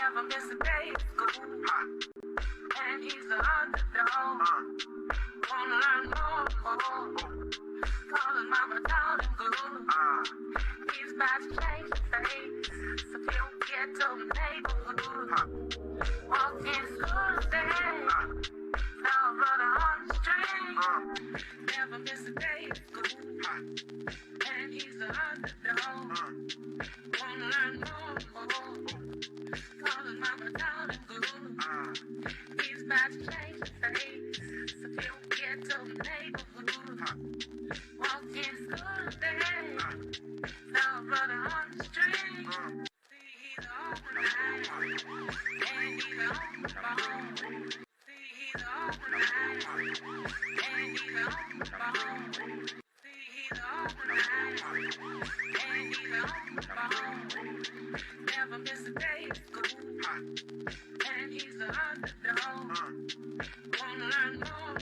Never miss a day at school, and he's the underdog. Wanna learn more, call his mama down and glue. He's about to change his face, so he'll get to the neighborhood. Walk in school today, now brother on the street. Never miss a day at school, and he's the underdog. Wanna learn more, call his mama down and glue. He's about to change his face, so he'll get to the neighborhood. Walk in school today, now brother on the street. See, he's alright, and he's on the phone. See, he's alright, and he's on the phone. See, he's alright, and he's on the phone. Never miss a day at school, and he's the underdog. Wanna learn more,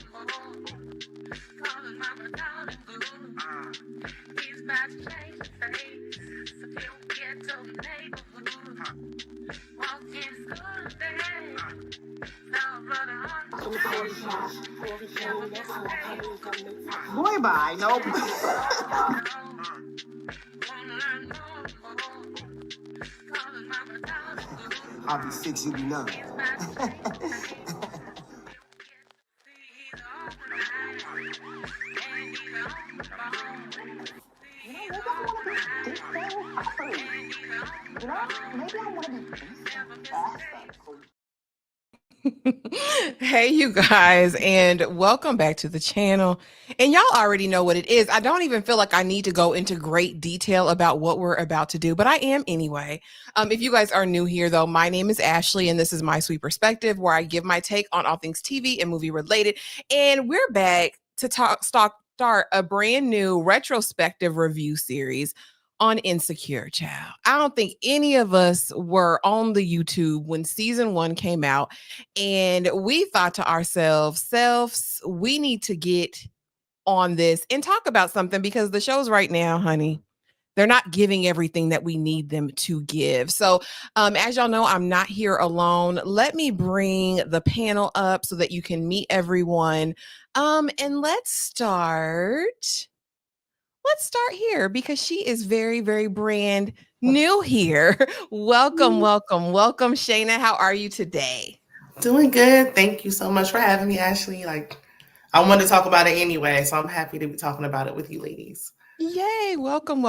call his mama down and glue. He's about to change his face, so he'll get to the neighborhood. Walk in school today, now brother on the street. Never miss a day. Boy, bye. Nope. Wanna learn more, call his mama down and glue. I'll be 6, you'll be 9. He's about to change his face. See, he's alright, and he's on the phone. See, he's alright, and he's on the phone. Maybe I want to be Never miss a day. Hey, you guys, and welcome back to the channel. And y'all already know what it is. I don't even feel like I need to go into great detail about what we're about to do, but I am anyway. If you guys are new here, though, my name is Ashley, and this is My Sweet Perspective, where I give my take on all things TV and movie related. And we're back to start a brand new retrospective review series on Insecure, child. I don't think any of us were on the YouTube when season 1 came out, and we thought to ourselves, we need to get on this and talk about something, because the shows right now, honey, they're not giving everything that we need them to give. So as y'all know, I'm not here alone. Let me bring the panel up so that you can meet everyone. And let's start here, because she is very, very brand new here. Welcome, Shayna. How are you today? Doing good. Thank you so much for having me, Ashley. I wanted to talk about it anyway, so I'm happy to be talking about it with you ladies. Yay. Welcome.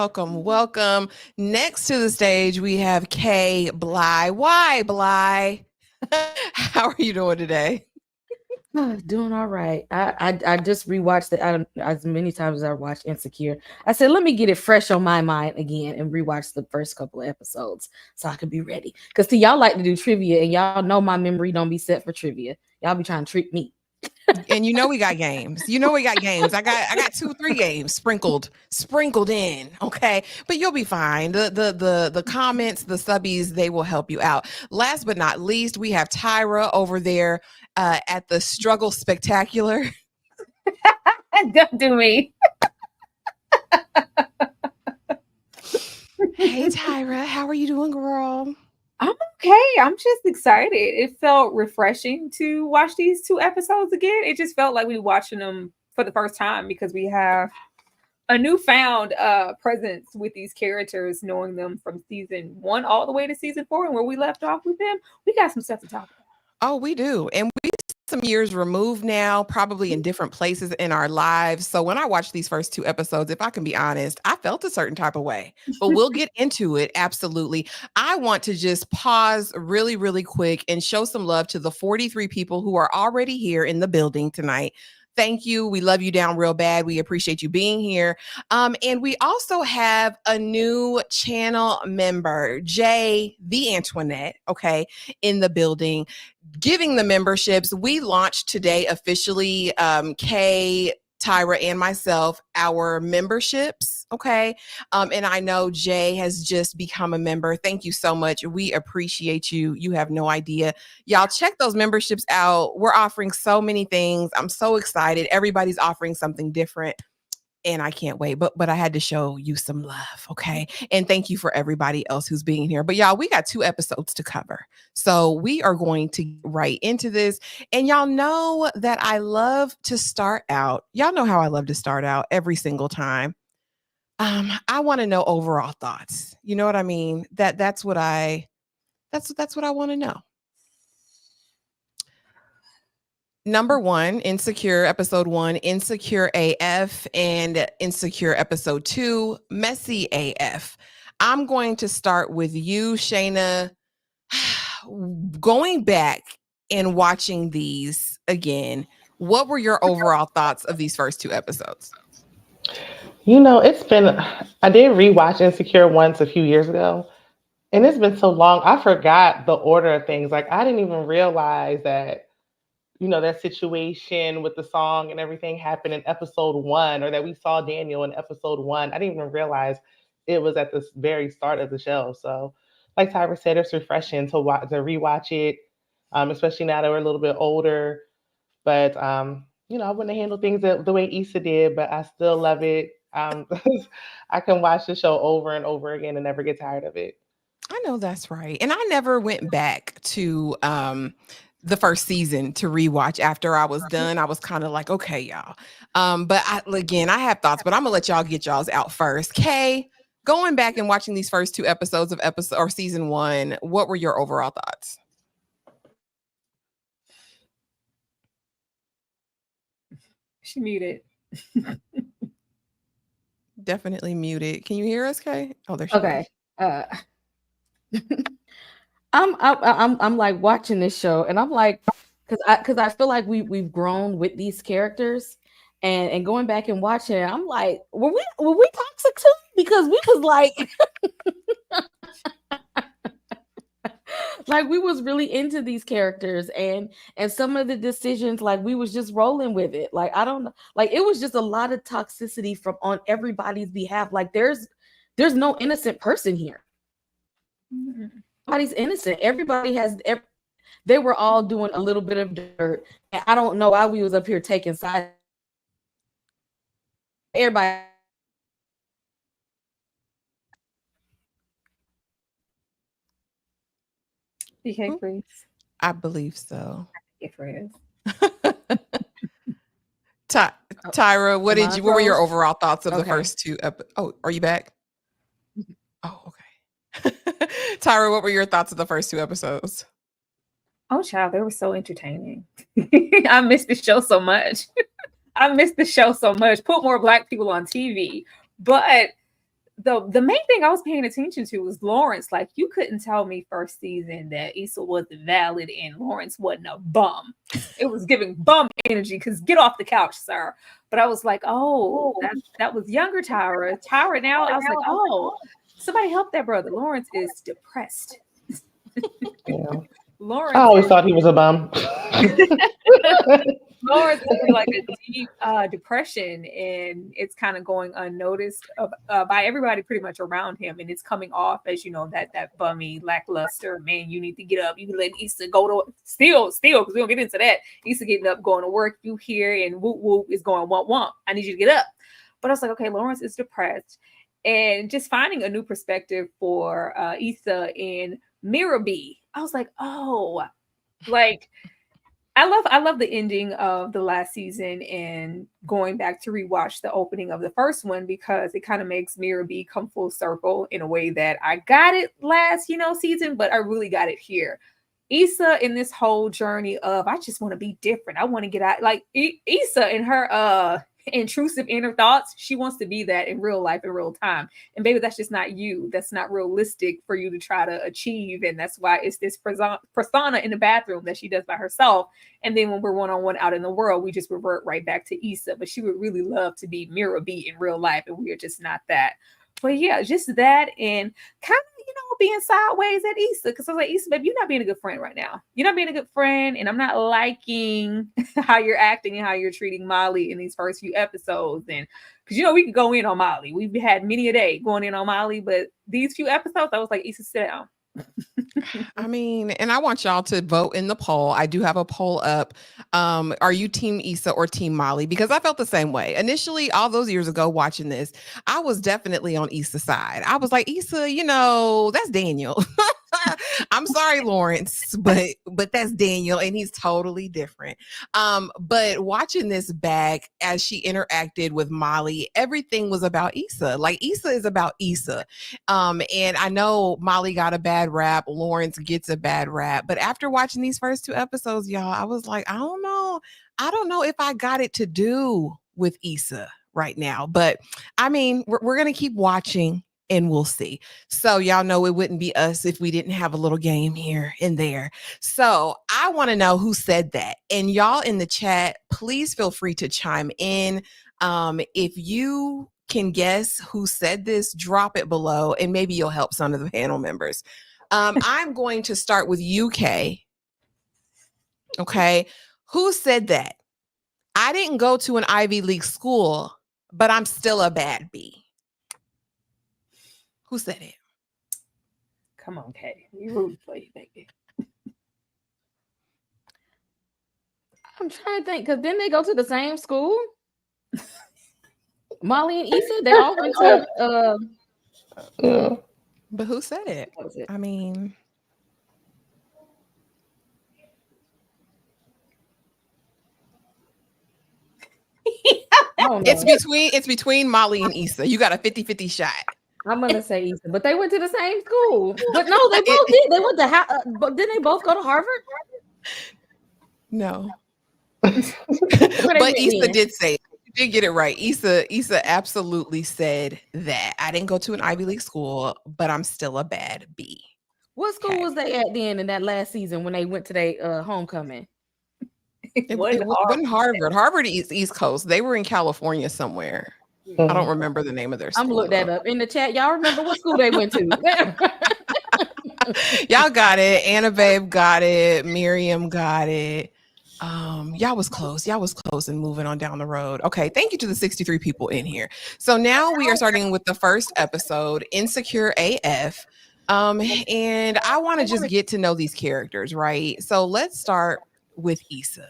Next to the stage, we have Kay Bly. Why, Bly? How are you doing today? Doing all right. I just rewatched it as many times as I watched Insecure. I said, let me get it fresh on my mind again and rewatch the first couple of episodes so I could be ready. Because y'all like to do trivia, and y'all know my memory don't be set for trivia. Y'all be trying to trick me. And we got games. I got 2-3 games sprinkled in. Okay, but you'll be fine. The comments, the subbies, they will help you out. Last but not least, we have Tyra over there at the Struggle Spectacular. Don't do me. Hey Tyra, how are you doing, girl? I'm okay. I'm just excited. It felt refreshing to watch these 2 episodes again. It just felt like we were watching them for the first time, because we have a newfound presence with these characters, knowing them from season 1 all the way to season 4, and where we left off with them. We got some stuff to talk about. Oh, we do. And we some years removed now, probably in different places in our lives. So when I watched these first 2 episodes, if I can be honest, I felt a certain type of way, but we'll get into it. Absolutely. I want to just pause really, really quick and show some love to the 43 people who are already here in the building tonight. Thank you. We love you down real bad. We appreciate you being here. And we also have a new channel member, Jay the Antoinette, okay, in the building, giving the memberships. We launched today officially. Kay Tyra and myself our memberships. Okay. And I know Jay has just become a member. Thank you so much. We appreciate you. You have no idea. Y'all check those memberships out. We're offering so many things. I'm so excited. Everybody's offering something different. And I can't wait, but I had to show you some love, okay? And thank you for everybody else who's being here. But y'all, we got 2 episodes to cover. So we are going to get right into this. And y'all know that I love to start out. Y'all know how I love to start out every single time. I want to know overall thoughts. You know what I mean? That's what I want to know. Number 1, Insecure episode 1, Insecure AF, and Insecure episode 2, Messy AF. I'm going to start with you, Shayna. Going back and watching these again, what were your overall thoughts of these first 2 episodes? You know, I did rewatch Insecure once a few years ago, and it's been so long, I forgot the order of things. Like, I didn't even realize that, you know, that situation with the song and everything happened in episode 1, or that we saw Daniel in episode 1. I didn't even realize it was at the very start of the show. So, like Tyra said, it's refreshing to rewatch it, especially now that we're a little bit older. But, you know, I wouldn't have handled things the way Issa did, but I still love it. I can watch the show over and over again and never get tired of it. I know that's right. And I never went back to the first season to rewatch after I was done. I was kind of like, okay, y'all. But I have thoughts, but I'm gonna let y'all get y'all's out first. Kay, going back and watching these first 2 episodes of season 1, what were your overall thoughts? She muted. Definitely muted. Can you hear us, Kay? Oh, there she Okay. I'm like watching this show, and I'm like, because I feel like we've grown with these characters, and going back and watching it, I'm like, were we toxic too? Because we was like, like we was really into these characters, and some of the decisions, like we was just rolling with it. Like, I don't know, like it was just a lot of toxicity from on everybody's behalf. Like there's no innocent person here. Everybody's innocent. They were all doing a little bit of dirt. And I don't know why we was up here taking sides. Everybody. BK freeze. I believe so. BK freeze. Tyra, what were your overall thoughts of the Okay. first 2 Oh, are you back? Oh, okay. Tyra, what were your thoughts of the first 2 episodes? Oh, child, they were so entertaining. I missed the show so much. Put more Black people on TV. But the main thing I was paying attention to was Lawrence. Like, you couldn't tell me first season that Issa wasn't valid and Lawrence wasn't a bum. It was giving bum energy, because get off the couch, sir. But I was like, oh, that was younger Tyra. Tyra now, I was like, oh, somebody help that brother. Lawrence is depressed. Yeah. Lawrence, I always thought he was a bum. Lawrence is in like a deep depression, and it's kind of going unnoticed by everybody pretty much around him, and it's coming off as, you know, that bummy, lackluster, man, you need to get up. You let Issa go to still, because we don't get into that. Issa getting up, going to work, you here, and whoop whoop is going womp womp. I need you to get up. But I was like, okay, Lawrence is depressed, and just finding a new perspective for Issa and Mira B. I was like, oh, like I love the ending of the last season, and going back to rewatch the opening of the first one, because it kind of makes Mira B come full circle in a way that I got it last, season, but I really got it here. Issa in this whole journey of, I just want to be different. I want to get out, like Issa in her intrusive inner thoughts. She wants to be that in real life, in real time. And baby, that's just not you. That's not realistic for you to try to achieve. And that's why it's this persona in the bathroom that she does by herself. And then when we're one-on-one out in the world, we just revert right back to Issa. But she would really love to be Mira B in real life, and we are just not that. But yeah, just that, and kind of, being sideways at Issa. Because I was like, Issa, baby, you're not being a good friend right now. You're not being a good friend. And I'm not liking how you're acting and how you're treating Molly in these first few episodes. And because, we could go in on Molly. We've had many a day going in on Molly. But these few episodes, I was like, Issa, sit down. I mean, and I want y'all to vote in the poll. I do have a poll up. Are you team Issa or team Molly? Because I felt the same way. Initially, all those years ago watching this, I was definitely on Issa's side. I was like, Issa, that's Daniel. I'm sorry, Lawrence, but that's Daniel, and he's totally different. But watching this back as she interacted with Molly, everything was about Issa. Like, Issa is about Issa. And I know Molly got a bad rap, Lawrence gets a bad rap, but after watching these first 2 episodes, y'all, I was like, I don't know if I got it to do with Issa right now. But I mean, we're gonna keep watching and we'll see. So y'all know it wouldn't be us if we didn't have a little game here and there. So I want to know who said that. And y'all in the chat, please feel free to chime in. If you can guess who said this, drop it below and maybe you'll help some of the panel members. I'm going to start with UK. Okay. Who said that? I didn't go to an Ivy League school, but I'm still a bad B. Who said it? Come on, Kay. You rooting for you, baby. I'm trying to think, because didn't they go to the same school? Molly and Issa, they all went to But who said it? what was it? I mean, I don't know. it's between Molly and Issa. You got a 50-50 shot. I'm gonna say Issa, but they went to the same school. But no, they both did. They went to but didn't they both go to Harvard? No. Where they But went Issa then? did say it. You did get it right. Issa absolutely said that. I didn't go to an Ivy League school, but I'm still a bad B. What school Okay. was they at then in that last season when they went to their homecoming? It wasn't Harvard. Harvard is East Coast. They were in California somewhere. I don't remember the name of their school. I'm look that up in the chat. Y'all remember what school they went to? Y'all got it. Anna Babe got it. Miriam got it. Y'all was close and moving on down the road. Okay, thank you to the 63 people in here. So now we are starting with the first episode, Insecure AF. And I want to just get to know these characters, right? So let's start with Issa.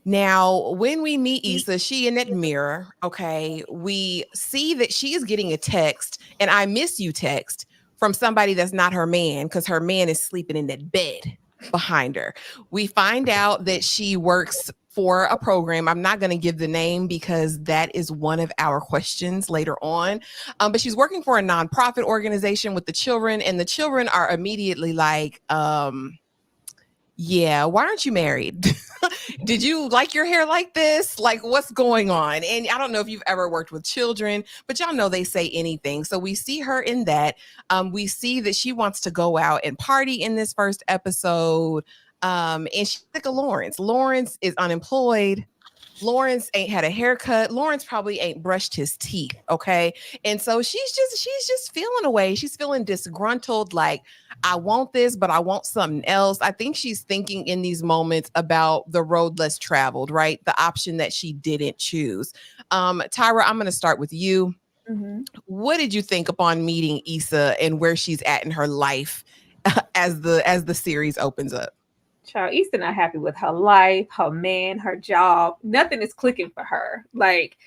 Now, when we meet Issa, she in that mirror, okay, we see that she is getting a text, and I miss you text from somebody that's not her man, because her man is sleeping in that bed behind her. We find out that she works for a program. I'm not going to give the name because that is one of our questions later on. But she's working for a nonprofit organization with the children, and the children are immediately like, yeah, why aren't you married? Did you like your hair like this? Like, what's going on? And I don't know if you've ever worked with children, but y'all know they say anything. So we see her in that. We see that she wants to go out and party in this first episode. And she's like a Lawrence. Lawrence is unemployed. Lawrence ain't had a haircut. Lawrence probably ain't brushed his teeth. Okay. And so she's just feeling away. She's feeling disgruntled. Like, I want this, but I want something else. I think she's thinking in these moments about the road less traveled, right? The option that she didn't choose. Tyra, I'm going to start with you. Mm-hmm. What did you think upon meeting Issa and where she's at in her life as the series opens up? Child, Issa not happy with her life, her man, her job. Nothing is clicking for her. Like,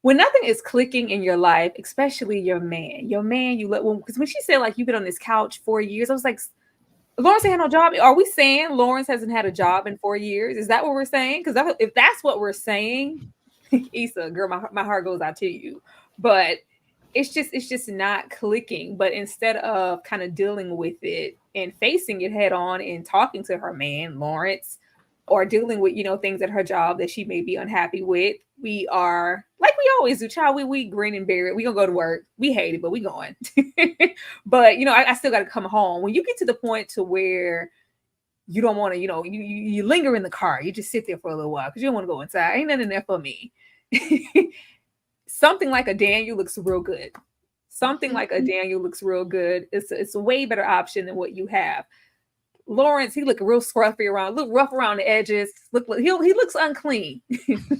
when nothing is clicking in your life, especially your man, you let, because when she said, like, you've been on this couch 4 years, I was like, Lawrence ain't had no job. Are we saying Lawrence hasn't had a job in 4 years? Is that what we're saying? Because if that's what we're saying, Issa, girl, my heart goes out to you. But it's just not clicking. But instead of kind of dealing with it and facing it head on and talking to her man, Lawrence, or dealing with, things at her job that she may be unhappy with, we are, like we always do, child, we grin and bear it. We gonna go to work. We hate it, but we going. But, I still got to come home. When you get to the point to where you don't want to, you linger in the car, you just sit there for a little while because you don't want to go inside. Ain't nothing there for me. Something like a Daniel looks real good. something like a Daniel looks real good. It's a way better option than what you have. Lawrence, he look real scruffy around, look rough around the edges. He looks unclean,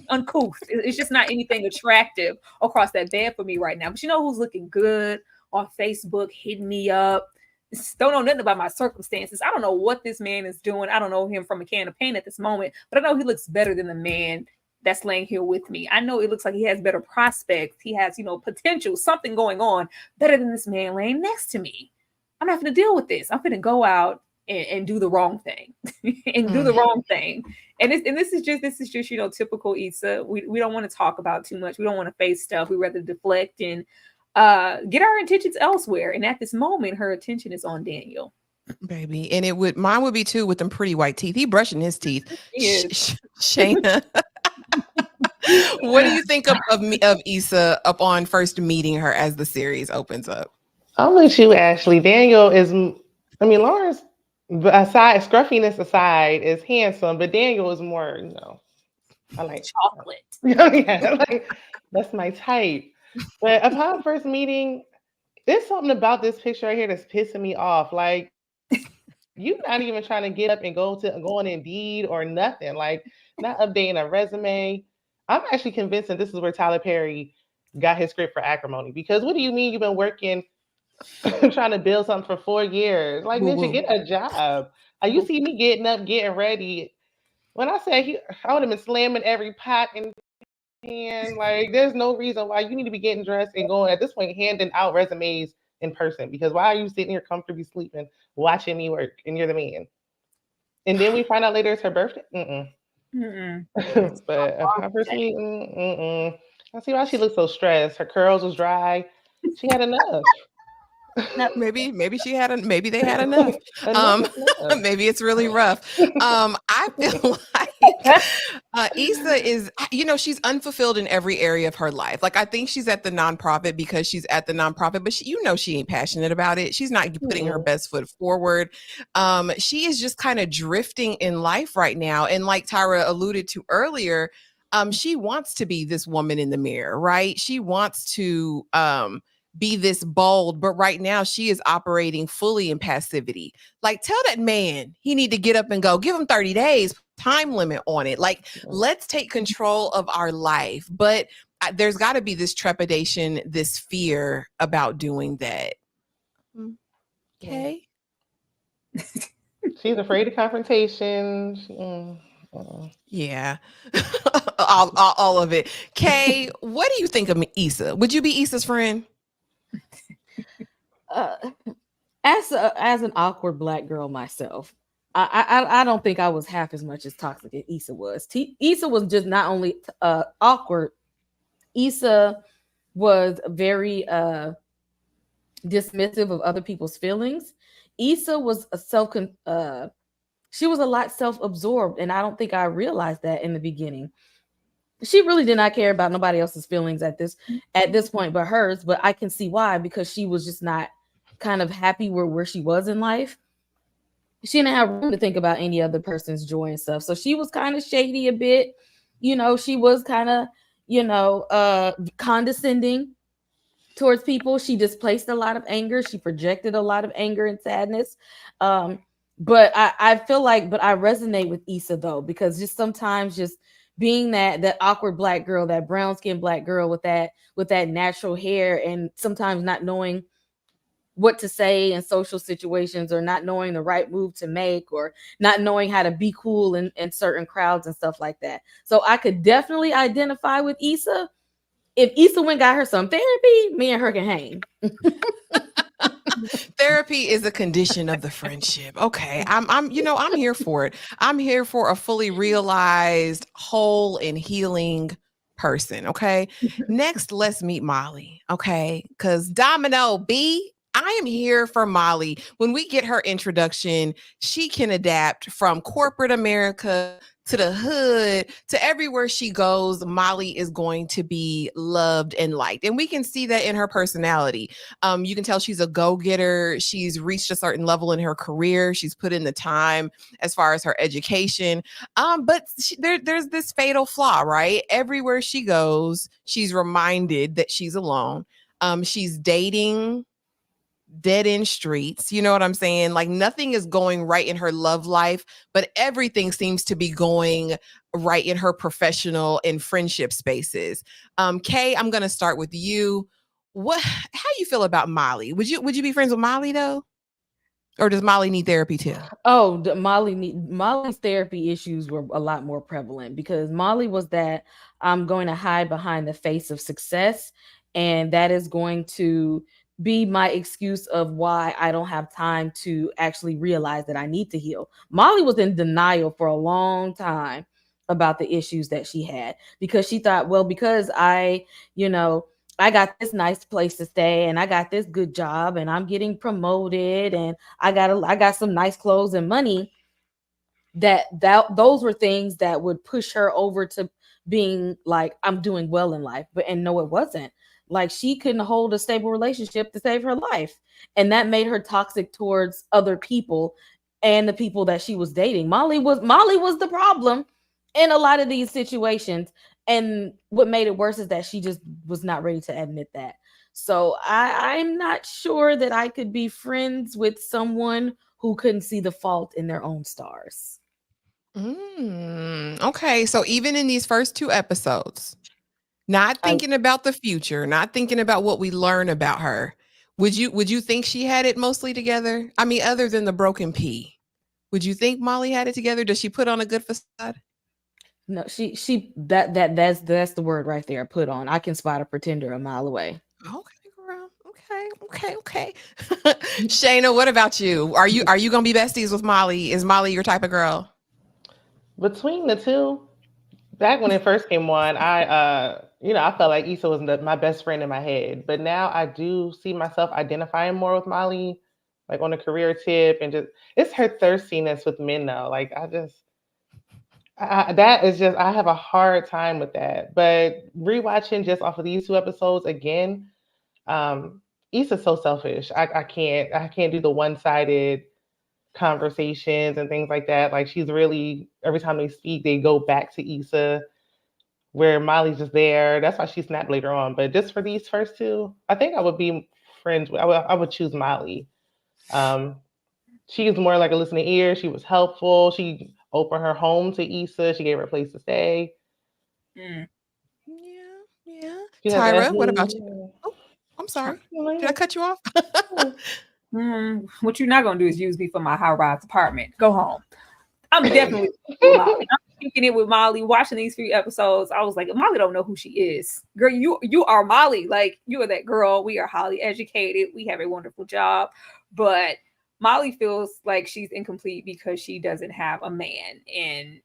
uncouth. It's just not anything attractive across that bed for me right now. But you know who's looking good on Facebook, hitting me up. Don't know nothing about my circumstances. I don't know what this man is doing. I don't know him from a can of paint at this moment, but I know he looks better than the man that's laying here with me. I know it looks like he has better prospects. He has, potential, something going on better than this man laying next to me. I'm not going to deal with this. I'm going to go out and do the wrong thing and do the wrong thing. And this is just, typical Issa. We don't want to talk about too much. We don't want to face stuff. We rather deflect and get our intentions elsewhere. And at this moment, her attention is on Daniel. Baby. And mine would be too with them pretty white teeth. He brushing his teeth. Shayna. What do you think of Issa upon first meeting her as the series opens up? I'm with you, Ashley. Daniel Lawrence, scruffiness aside, is handsome, but Daniel is more, I like chocolate. Yeah, that's my type. But upon first meeting, there's something about this picture right here that's pissing me off. Like, you're not even trying to get up and go on Indeed or nothing. Like, not updating a resume. I'm actually convinced that this is where Tyler Perry got his script for Acrimony. Because what do you mean you've been working trying to build something for 4 years? Like, did you get a job? You see me getting up, getting ready. When I say I would have been slamming every pot and pan. Like, there's no reason why you need to be getting dressed and going at this point handing out resumes in person. Because why are you sitting here comfortably sleeping, watching me work, and you're the man? And then we find out later it's her birthday. But upon first meeting, I see why she looks so stressed. Her curls was dry. She had enough. Maybe maybe they had enough. Maybe it's really rough. I feel like Issa is, she's unfulfilled in every area of her life. Like, I think she's at the nonprofit because she's at the nonprofit, but she ain't passionate about it. She's not putting her best foot forward. She is just kind of drifting in life right now. And like Tyra alluded to earlier, she wants to be this woman in the mirror, right? She wants to be this bold, but right now she is operating fully in passivity. Like, tell that man he need to get up and go. Give him 30 days time limit on it. Like, let's take control of our life. But there's got to be this trepidation, this fear about doing that. Okay. She's afraid of confrontation. Yeah. all of it. Kay, what do you think of Issa? Would you be Issa's friend? As an awkward Black girl myself, I don't think I was half as much as toxic as Issa was. Issa was just not only awkward. Issa was very dismissive of other people's feelings. Issa was she was a lot self-absorbed, and I don't think I realized that in the beginning. She really did not care about nobody else's feelings at this point but hers. But I can see why, because she was just not kind of happy where she was in life. She didn't have room to think about any other person's joy and stuff. So she was kind of shady a bit. She was kind of, condescending towards people. She displaced a lot of anger. She projected a lot of anger and sadness. But I feel like, I resonate with Issa though, because just sometimes just being that awkward Black girl, that brown skinned Black girl with that natural hair, and sometimes not knowing what to say in social situations, or not knowing the right move to make, or not knowing how to be cool in certain crowds and stuff like that. So I could definitely identify with Issa. If Issa went got her some therapy, me and her can hang. Therapy is a condition of the friendship. Okay. I'm here for it. I'm here for a fully realized, whole and healing person. Okay. Next, let's meet Molly. Okay. Because Domino B, I am here for Molly. When we get her introduction, she can adapt from corporate America to the hood, to everywhere she goes. Molly is going to be loved and liked. And we can see that in her personality. You can tell she's a go-getter. She's reached a certain level in her career. She's put in the time as far as her education. But there's this fatal flaw, right? Everywhere she goes, she's reminded that she's alone. She's dating dead end streets. You know what I'm saying? Like nothing is going right in her love life, but everything seems to be going right in her professional and friendship spaces. Kay, I'm gonna start with you. How you feel about Molly? Would you be friends with Molly though? Or does Molly need therapy too? Oh, Molly's therapy issues were a lot more prevalent because Molly was that I'm going to hide behind the face of success, and that is going to be my excuse of why I don't have time to actually realize that I need to heal. Molly was in denial for a long time about the issues that she had because she thought, well, because I got this nice place to stay and I got this good job and I'm getting promoted and I got some nice clothes and money, that those were things that would push her over to being like, I'm doing well in life. And no, it wasn't. Like, she couldn't hold a stable relationship to save her life, and that made her toxic towards other people and the people that she was dating. Molly was the problem in a lot of these situations, and what made it worse is that she just was not ready to admit that. So I'm not sure that I could be friends with someone who couldn't see the fault in their own stars. Okay, so even in these first 2 episodes, not thinking about the future, not thinking about what we learn about her, would you think she had it mostly together? I mean, other than the broken P, would you think Molly had it together? Does she put on a good facade? No, that's the word right there. Put on. I can spot a pretender a mile away. Okay, girl. Okay. Shayna, what about you? Are you gonna be besties with Molly? Is Molly your type of girl? Between the two, back when it first came on, I felt like Issa was my best friend in my head. But now I do see myself identifying more with Molly, like on a career tip, and just it's her thirstiness with men though. Like I have a hard time with that. But rewatching just off of these 2 episodes again, Issa's so selfish. I can't do the one-sided conversations and things like that. Like, she's really, every time they speak, they go back to Issa, where Molly's just there. That's why she snapped later on. But just for these first 2, I think I would be friends with. I would choose Molly. She was more like a listening ear. She was helpful. She opened her home to Issa. She gave her a place to stay. Yeah. Tyra, what about you? Oh, I'm sorry. Did I cut you off? What you're not gonna do is use me for my high-rise apartment. Go home. I'm definitely I'm thinking it with Molly. Watching these 3 episodes, I was like, Molly don't know who she is. Girl, you are Molly. Like, you are that girl. We are highly educated. We have a wonderful job. But Molly feels like she's incomplete because she doesn't have a man. And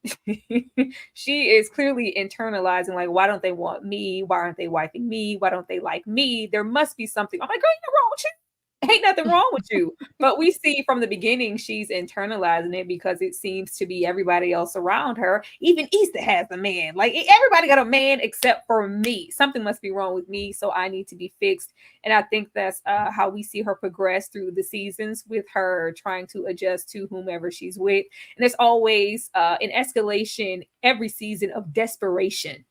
she is clearly internalizing, like, why don't they want me? Why aren't they wifing me? Why don't they like me? There must be something. I'm like, girl, you're wrong with you. Ain't nothing wrong with you. But we see from the beginning she's internalizing it because it seems to be everybody else around her. Even Issa has a man. Like, everybody got a man except for me. Something must be wrong with me, so I need to be fixed. And I think that's how we see her progress through the seasons, with her trying to adjust to whomever she's with. And there's always an escalation every season of desperation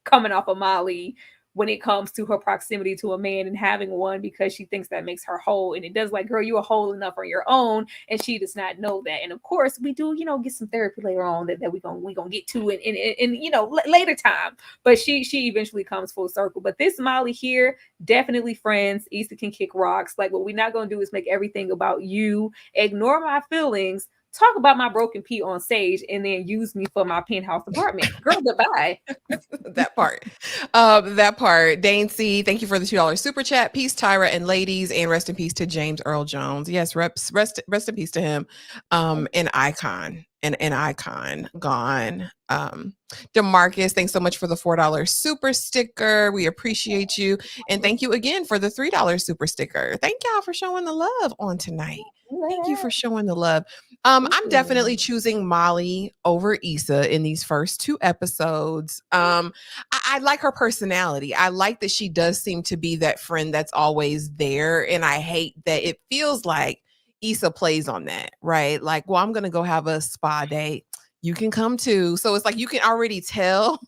coming off of Molly when it comes to her proximity to a man and having one, because she thinks that makes her whole. And it does. Like, girl, you are whole enough on your own. And she does not know that. And of course we do, get some therapy later on that we gonna get to in later time. But she eventually comes full circle. But this Molly here, definitely friends. Issa can kick rocks. Like, what we're not gonna do is make everything about you. Ignore my feelings. Talk about my broken P on stage, and then use me for my penthouse apartment. Girl, goodbye. That part. Dane C, thank you for the $2 super chat. Peace, Tyra and ladies, and rest in peace to James Earl Jones. Yes, rest in peace to him. An icon gone. Demarcus, thanks so much for the $4 super sticker. We appreciate you. And thank you again for the $3 super sticker. Thank y'all for showing the love on tonight. Thank you for showing the love. I'm definitely choosing Molly over Issa in these first 2 episodes. I like her personality. I like that she does seem to be that friend that's always there. And I hate that it feels like Issa plays on that, right? Like, well, I'm going to go have a spa date. You can come too. So it's like, you can already tell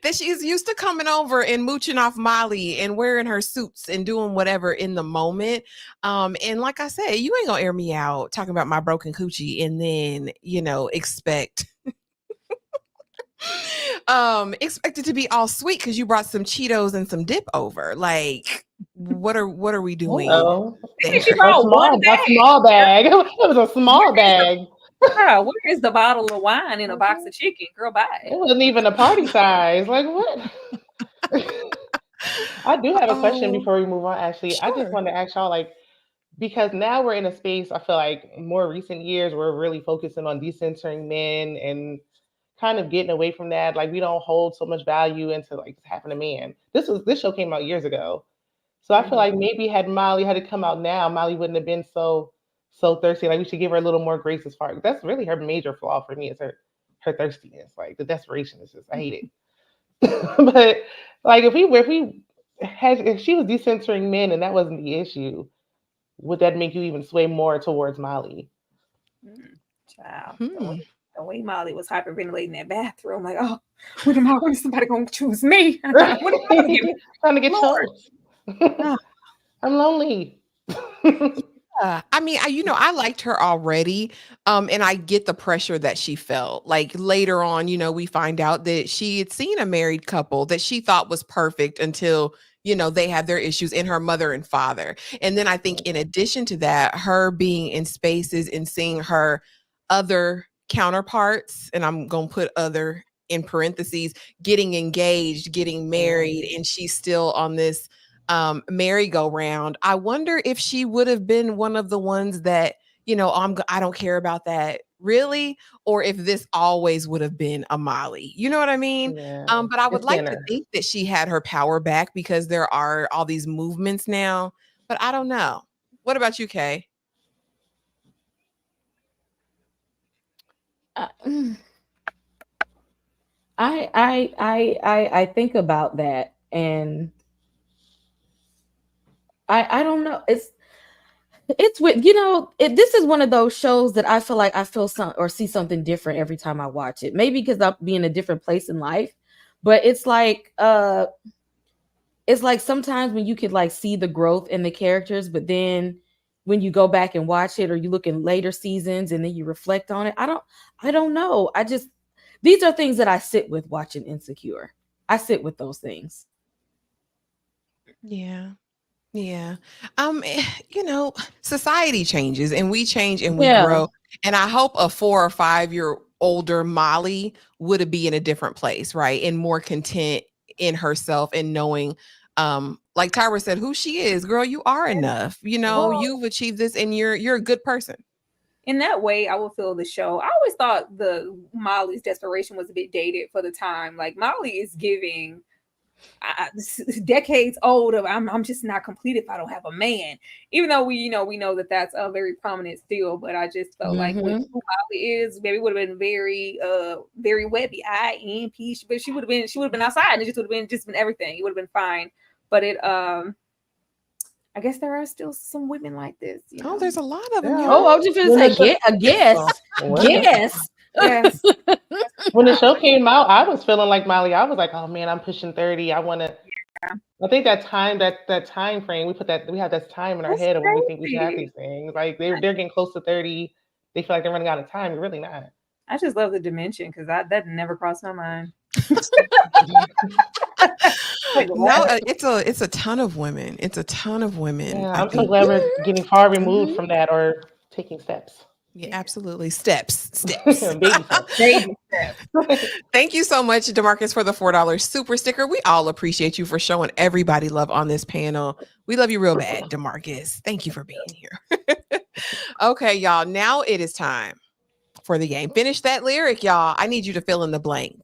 that she's used to coming over and mooching off Molly and wearing her suits and doing whatever in the moment. And like I said, you ain't gonna air me out talking about my broken coochie and then, expect expect it to be all sweet because you brought some Cheetos and some dip over. Like, what are we doing? Oh, Maybe a she brought one bag. small bag. It was a small bag. Girl, where is the bottle of wine in a box of chicken? Girl, bye. It wasn't even a party size. Like what? I do have a question before we move on. Actually, I just Sure. want to ask y'all, like, because now we're in a space. I feel like more recent years we're really focusing on decentering men and kind of getting away from that. Like we don't hold so much value into like having a man. This show came out years ago, so I feel like maybe had Molly had to come out now, Molly wouldn't have been so thirsty. Like we should give her a little more grace as far. That's really her major flaw for me is her thirstiness. Like the desperation is just I hate it. But like if she was decentering men and that wasn't the issue, would that make you even sway more towards Molly? Child. The way Molly was hyperventilating in that bathroom, like, oh, when is somebody gonna choose me? Trying to get choked. I'm lonely. I mean, I liked her already. And I get the pressure that she felt. Like later on, we find out that she had seen a married couple that she thought was perfect until, they had their issues in her mother and father. And then I think in addition to that, her being in spaces and seeing her other counterparts, and I'm going to put other in parentheses, getting engaged, getting married, and she's still on this merry-go-round. I wonder if she would have been one of the ones that, I don't care about that really, or if this always would have been a Molly. You know what I mean? Yeah, but I would it's like to thinner. think that she had her power back because there are all these movements now, but I don't know. What about you, Kay? I think about that and I don't know. It's with this is one of those shows that I feel like I feel or see something different every time I watch it. Maybe because I'll be in a different place in life, but it's like sometimes when you could like see the growth in the characters, but then when you go back and watch it or you look in later seasons and then you reflect on it, I don't know. These are things that I sit with watching Insecure. I sit with those things. Yeah. Society changes and we change and we grow. And I hope a 4 or 5 year older Molly would be in a different place, right? And more content in herself and knowing, like Tyra said, who she is. Girl, you are enough. You've achieved this and you're a good person. In that way, I will feel the show. I always thought the Molly's desperation was a bit dated for the time. Like Molly is giving decades old of I'm just not complete if I don't have a man. Even though we know that that's a very prominent still, but I just felt like who Molly is, maybe would have been very very webby INP, but she would have been outside and it just would have been everything. It would have been fine. But it I guess there are still some women like this. Oh, there's a lot of them. Yeah. Oh, I was just going to say, guess. Yes. When the show came out, I was feeling like Molly. I was like, oh man, I'm pushing 30. I want to. I think that time frame, we have that time in our head of when we think we should have these things. Like they're getting close to 30. They feel like they're running out of time. You're really not. I just love the dimension because that never crossed my mind. No, it's a ton of women. It's a ton of women. Yeah, I'm so glad we're getting far removed from that or taking steps. Yeah, absolutely. Steps. Baby steps. Thank you so much, DeMarcus, for the $4 super sticker. We all appreciate you for showing everybody love on this panel. We love you real bad, DeMarcus. Thank you for being here. Okay, y'all. Now it is time for the game. Finish that lyric, y'all. I need you to fill in the blank.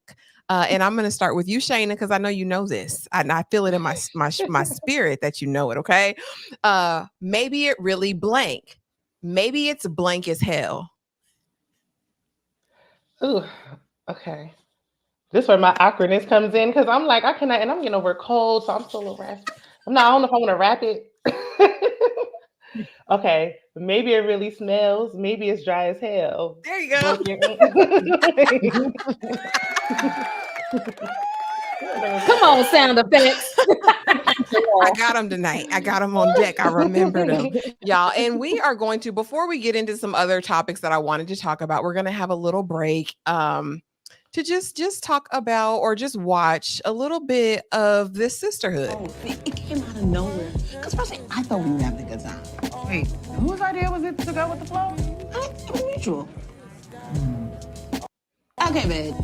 And I'm going to start with you, Shayna, because I know you know this. I feel it in my spirit that you know it, okay? Maybe it really blank. Maybe it's blank as hell. Ooh, okay. This is where my awkwardness comes in because I'm like, I cannot, and I'm getting over a cold, so I'm still a little raspy. I don't know if I want to wrap it. Okay, maybe it really smells. Maybe it's dry as hell. There you go. Come on, sound effects. I got them tonight. I got them on deck. I remembered them, y'all. And we are going to, before we get into some other topics that I wanted to talk about, we're going to have a little break to just talk about or just watch a little bit of this sisterhood. Oh, it came out of nowhere. Because first I thought we were having a good time. Wait, whose idea was it to go with the flow? It was mutual. Okay, babe.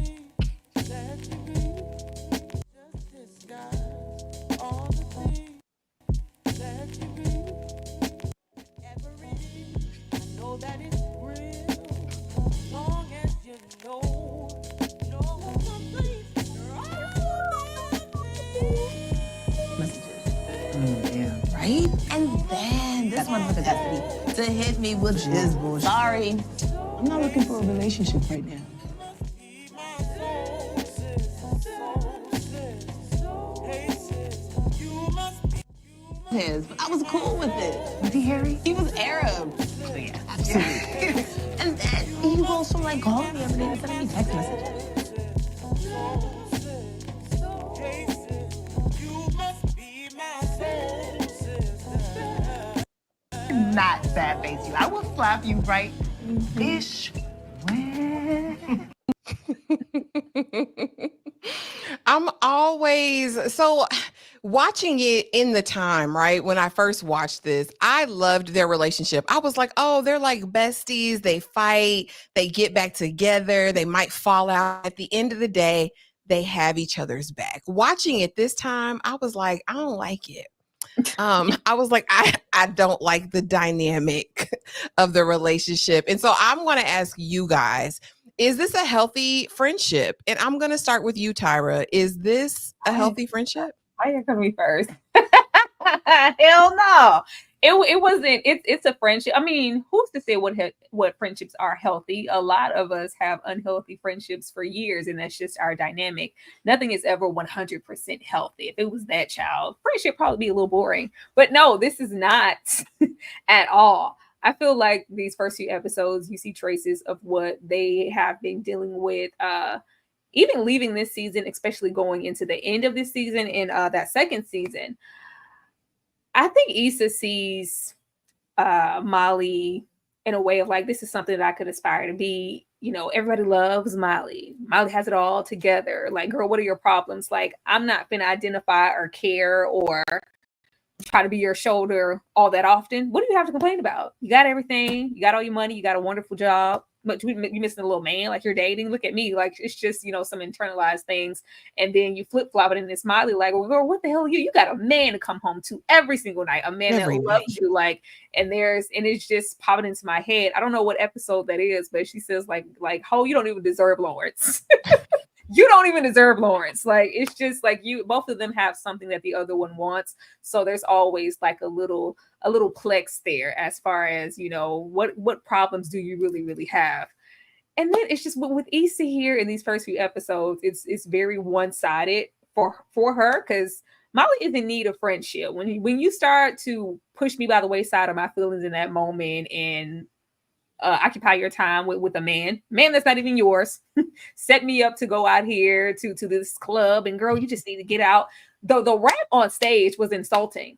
Right? And then this motherfucker got to hit me with his bullshit. Sorry. I'm not looking for a relationship right now. But I was cool with it. Was he hairy? He was Arab. So yeah, absolutely. And then he goes from like calling me every day to sending me text messages. Not sad face you. I will slap you right, ish. I'm always so watching it in the time, right? When I first watched this, I loved their relationship. I was like, oh, they're like besties. They fight, they get back together, they might fall out. At the end of the day, they have each other's back. Watching it this time, I was like, I don't like it. I was like, I don't like the dynamic of the relationship. And so I'm going to ask you guys, is this a healthy friendship? And I'm going to start with you, Tyra. Is this a healthy friendship? Why you come to me first? Hell no. It wasn't. It's a friendship. I mean, who's to say what friendships are healthy? A lot of us have unhealthy friendships for years, and that's just our dynamic. Nothing is ever 100% healthy. If it was that, child, friendship probably be a little boring. But no, this is not at all. I feel like these first few episodes, you see traces of what they have been dealing with. Even leaving this season, especially going into the end of this season and that second season. I think Issa sees Molly in a way of like, this is something that I could aspire to be. You know, everybody loves Molly. Molly has it all together. Like, girl, what are your problems? Like, I'm not going to identify or care or try to be your shoulder all that often. What do you have to complain about? You got everything. You got all your money. You got a wonderful job. But you missing a little man, like you're dating. Look at me, like it's just, you know, some internalized things. And then you flip flop it in this Molly, like, well, girl, what the hell are you? You got a man to come home to every single night, a man that loves you, like. And it's just popping into my head. I don't know what episode that is, but she says like, oh, you don't even deserve Lawrence. You don't even deserve Lawrence. Like, it's just like both of them have something that the other one wants. So there's always like a little plex there as far as, you know, what problems do you really, really have? And then it's just with Issa here in these first few episodes, it's very one-sided for her, because Molly is in need of friendship. When you start to push me by the wayside of my feelings in that moment and occupy your time with a man that's not even yours, set me up to go out here to this club, and girl, you just need to get out. The rap on stage was insulting.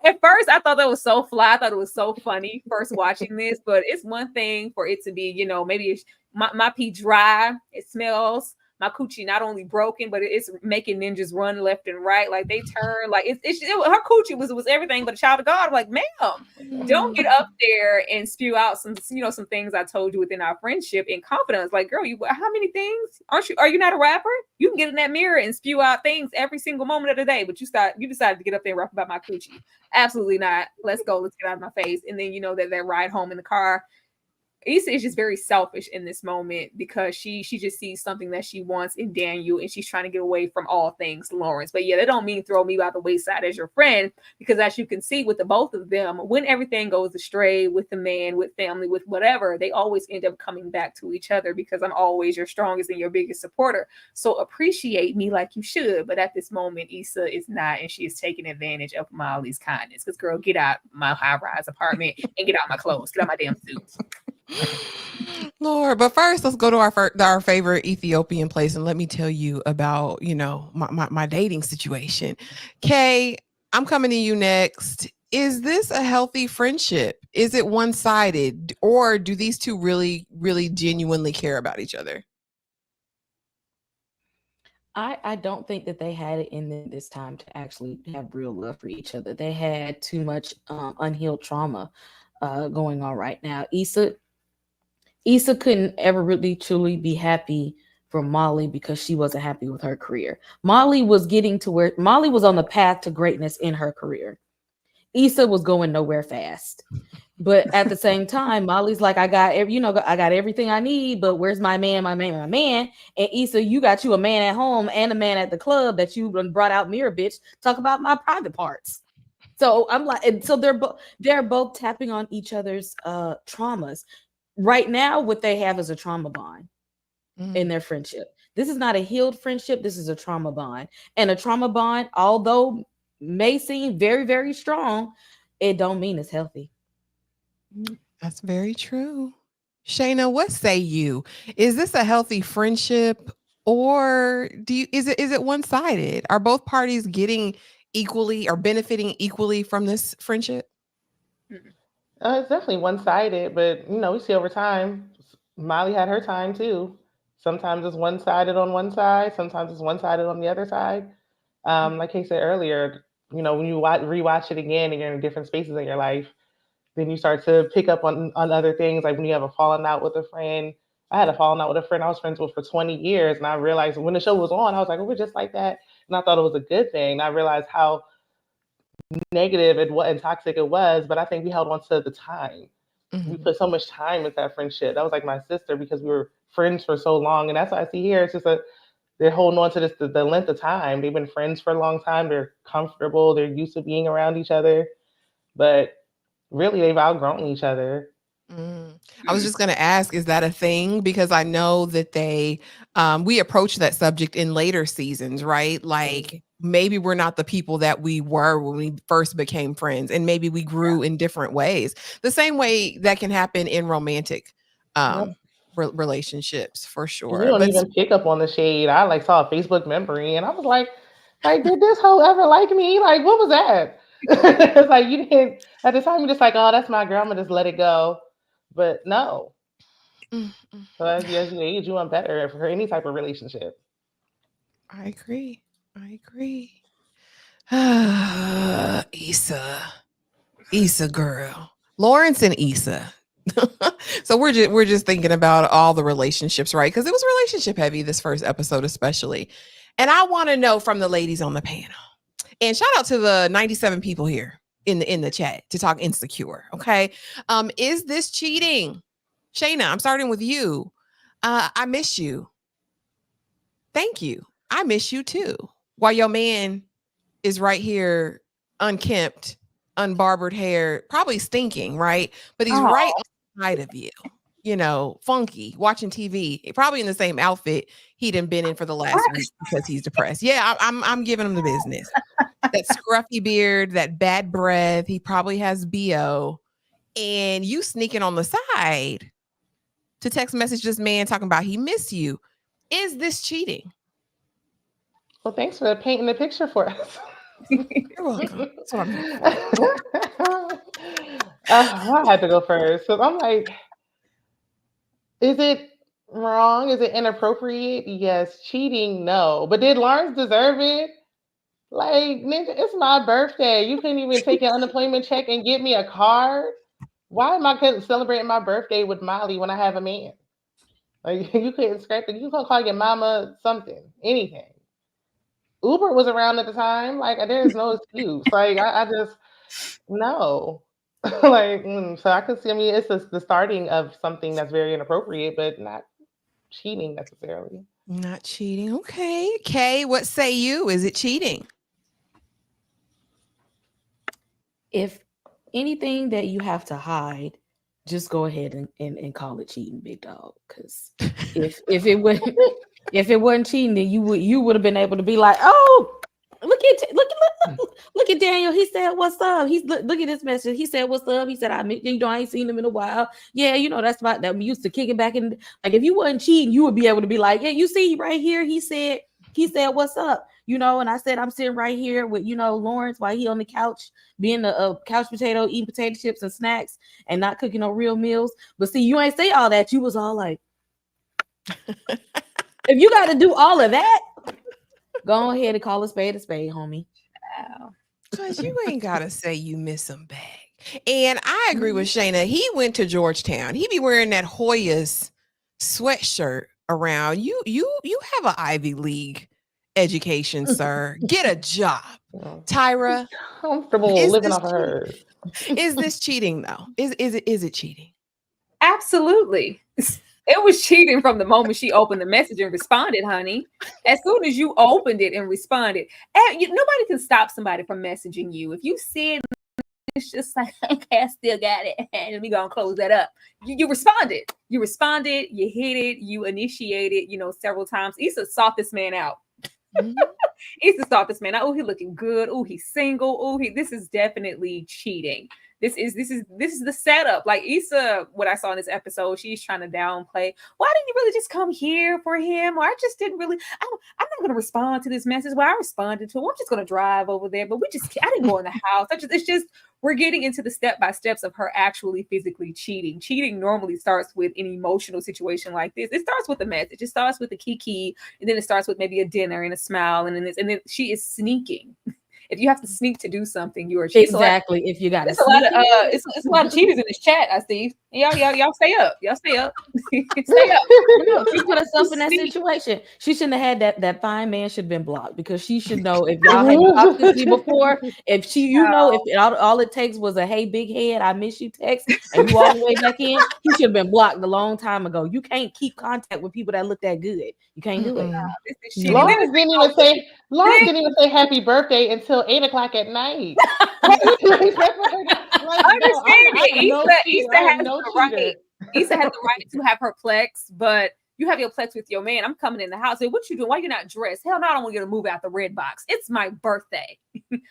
At first I thought that was so fly. I thought it was so funny first watching this, but it's one thing for it to be, you know, maybe it's my pee dry, it smells, my coochie not only broken, but it's making ninjas run left and right. Like they turn, like her coochie was everything but a child of God. I'm like, ma'am, don't get up there and spew out some things I told you within our friendship in confidence. Like, girl, how many things are you not a rapper? You can get in that mirror and spew out things every single moment of the day, but you decided to get up there and rap about my coochie. Absolutely not. Let's go. Let's get out of my face. And then, you know, that ride home in the car. Issa is just very selfish in this moment because she just sees something that she wants in Daniel, and she's trying to get away from all things Lawrence. But yeah, that don't mean throw me by the wayside as your friend, because as you can see with the both of them, when everything goes astray with the man, with family, with whatever, they always end up coming back to each other because I'm always your strongest and your biggest supporter. So appreciate me like you should. But at this moment, Issa is not, and she is taking advantage of Molly's kindness. Because girl, get out my high-rise apartment and get out my clothes. Get out my damn suits. Lord, but first let's go to our favorite Ethiopian place and let me tell you about, my dating situation. Kay, I'm coming to you next. Is this a healthy friendship? Is it one-sided, or do these two really, really genuinely care about each other? I don't think that they had it in them this time to actually have real love for each other. They had too much unhealed trauma going on right now. Issa couldn't ever really truly be happy for Molly because she wasn't happy with her career. Molly was on the path to greatness in her career. Issa was going nowhere fast. But at the same time, Molly's like, I got everything I need, but where's my man? And Issa, you got you a man at home and a man at the club that you brought out mirror, bitch. Talk about my private parts. So I'm like, and so they're both tapping on each other's traumas. Right now, what they have is a trauma bond in their friendship. This is not a healed friendship. This is a trauma bond. And a trauma bond, although may seem very, very strong, it don't mean it's healthy. That's very true. Shayna, what say you? Is this a healthy friendship, or is it one-sided? Are both parties getting equally or benefiting equally from this friendship? It's definitely one-sided, but we see over time, Molly had her time too. Sometimes it's one-sided on one side, sometimes it's one-sided on the other side. Like I said earlier, when you rewatch it again and you're in different spaces in your life, then you start to pick up on other things. Like when you have a falling out with a friend. I had a falling out with a friend I was friends with for 20 years. And I realized when the show was on, I was like, oh, we're just like that. And I thought it was a good thing. And I realized how negative and toxic it was. But I think we held on to the time. Mm-hmm. We put so much time into that friendship. That was like my sister because we were friends for so long. And that's what I see here. It's just they're holding on to this the length of time. They've been friends for a long time. They're comfortable. They're used to being around each other. But really, they've outgrown each other. I was just going to ask, is that a thing? Because I know that we approach that subject in later seasons, right? Like maybe we're not the people that we were when we first became friends, and maybe we grew in different ways. The same way that can happen in romantic relationships, for sure. You don't even pick up on the shade. I saw a Facebook memory, and I was like, did this hoe ever like me? Like, what was that? It's like you didn't at the time. You're just like, oh, that's my girl. I'm gonna just let it go. But no. So as you age, you want better for any type of relationship. I agree. Issa girl, Lawrence and Issa. So we're just thinking about all the relationships, right? Because it was relationship heavy this first episode, especially. And I want to know from the ladies on the panel. And shout out to the 97 people here in the chat to talk insecure. Okay. Is this cheating? Shayna, I'm starting with you. I miss you. Thank you. I miss you too. While your man is right here, unkempt, unbarbered hair, probably stinking, right? But he's right on the side of you. Funky, watching TV, probably in the same outfit he'd been in for the last week because he's depressed. Yeah, I'm giving him the business. That scruffy beard, that bad breath. He probably has BO, and you sneaking on the side to text message this man talking about he miss you. Is this cheating? Well, thanks for painting the picture for us. You're welcome. That's what I'm doing. I had to go first. So I'm like, is it wrong? Is it inappropriate? Yes. Cheating? No. But did Lawrence deserve it? Like, nigga, it's my birthday. You couldn't even take your unemployment check and get me a card? Why am I celebrating my birthday with Molly when I have a man? Like, you couldn't scrape it. You couldn't call your mama something, anything. Uber was around at the time. Like, there's no excuse. Like, I just, no. So I could see, it's the starting of something that's very inappropriate, but not cheating necessarily. Not cheating. Okay. Kay, what say you? Is it cheating? If anything that you have to hide, just go ahead and call it cheating, big dog. Because if it wasn't cheating, then you would have been able to be like, oh, look Look at Daniel. He said, "What's up?" Look at this message. He said, "What's up?" He said, I ain't seen him in a while. Yeah, that's about that. We used to kick it back in. Like, if you wasn't cheating, you would be able to be like, yeah, you see right here. He said, "What's up?" And I said, I'm sitting right here with Lawrence while he on the couch being a couch potato, eating potato chips and snacks and not cooking no real meals. But see, you ain't say all that. You was all like, if you got to do all of that, go ahead and call a spade, homie. Because you ain't gotta say you miss him back. And I agree with Shayna. He went to Georgetown. He be wearing that Hoyas sweatshirt around. You have an Ivy League education, sir. Get a job. Tyra, comfortable living off of her. Is this cheating though? Is it cheating? Absolutely. It was cheating from the moment she opened the message and responded, honey. As soon as you opened it and responded, nobody can stop somebody from messaging you. If you see it, it's just like, okay, I still got it. And we gonna close that up. You responded. You hit it, you initiated, several times. Issa sought this man out. Issa sought this man out. Oh, he looking good. Oh, he's single. Oh, this is definitely cheating. This is the setup. Like Issa, what I saw in this episode, she's trying to downplay. Why didn't you really just come here for him? Or I just didn't really. I'm not going to respond to this message. Well, I responded to him. I'm just going to drive over there. But I didn't go in the house. It's just we're getting into the step by steps of her actually physically cheating. Cheating normally starts with an emotional situation like this. It starts with a message. It starts with a kiki, and then it starts with maybe a dinner and a smile, and then she is sneaking. If you have to sneak to do something, you are cheating. Exactly. If you got it's a lot of it's a lot of cheaters in this chat, I see. Y'all stay up. Y'all stay up. Stay up. She put herself in that situation. She shouldn't have had that fine man should have been blocked, because she should know if y'all had talked to me before. If she, if all it takes was a "Hey, big head, I miss you" text, and you all the way back in, he should have been blocked a long time ago. You can't keep contact with people that look that good. You can't do it. Lawrence didn't even say happy birthday until 8:00 at night. Issa has the right to have her plex, but you have your plex with your man. I'm coming in the house. Hey, what you doing? Why you not dressed? Hell no, I don't want you to move out the red box. It's my birthday.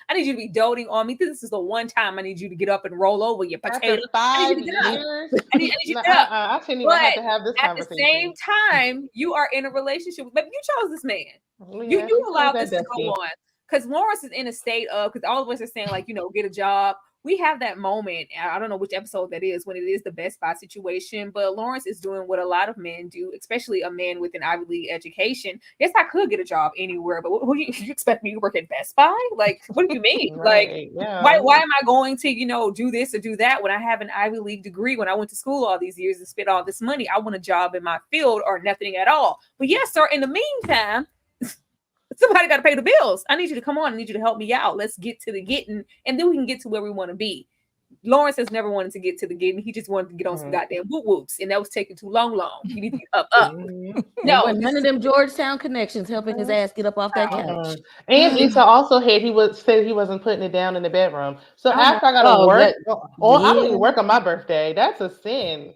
I need you to be doting on me. This is the one time I need you to get up and roll over your potato. I need you to get up. I shouldn't even have to have this conversation. At the same time, you are in a relationship with, maybe you chose this man. You allow this to go on. Because Lawrence is in a state of, because all of us are saying, like, get a job. We have that moment. I don't know which episode that is, when it is the Best Buy situation, but Lawrence is doing what a lot of men do, especially a man with an Ivy League education. Yes, I could get a job anywhere, but who do you expect me to work at Best Buy? Like, what do you mean? Right, why am I going to, do this or do that when I have an Ivy League degree, when I went to school all these years and spent all this money? I want a job in my field or nothing at all. But yes, sir, in the meantime, somebody got to pay the bills. I need you to come on. I need you to help me out. Let's get to the getting, and then we can get to where we want to be. Lawrence has never wanted to get to the getting. He just wanted to get on some goddamn whoop whoops, and that was taking too long. You need to get up. No, none of them Georgetown connections helping his ass get up off that couch. And Issa also said he wasn't putting it down in the bedroom. So after I gotta work, I don't even work on my birthday. That's a sin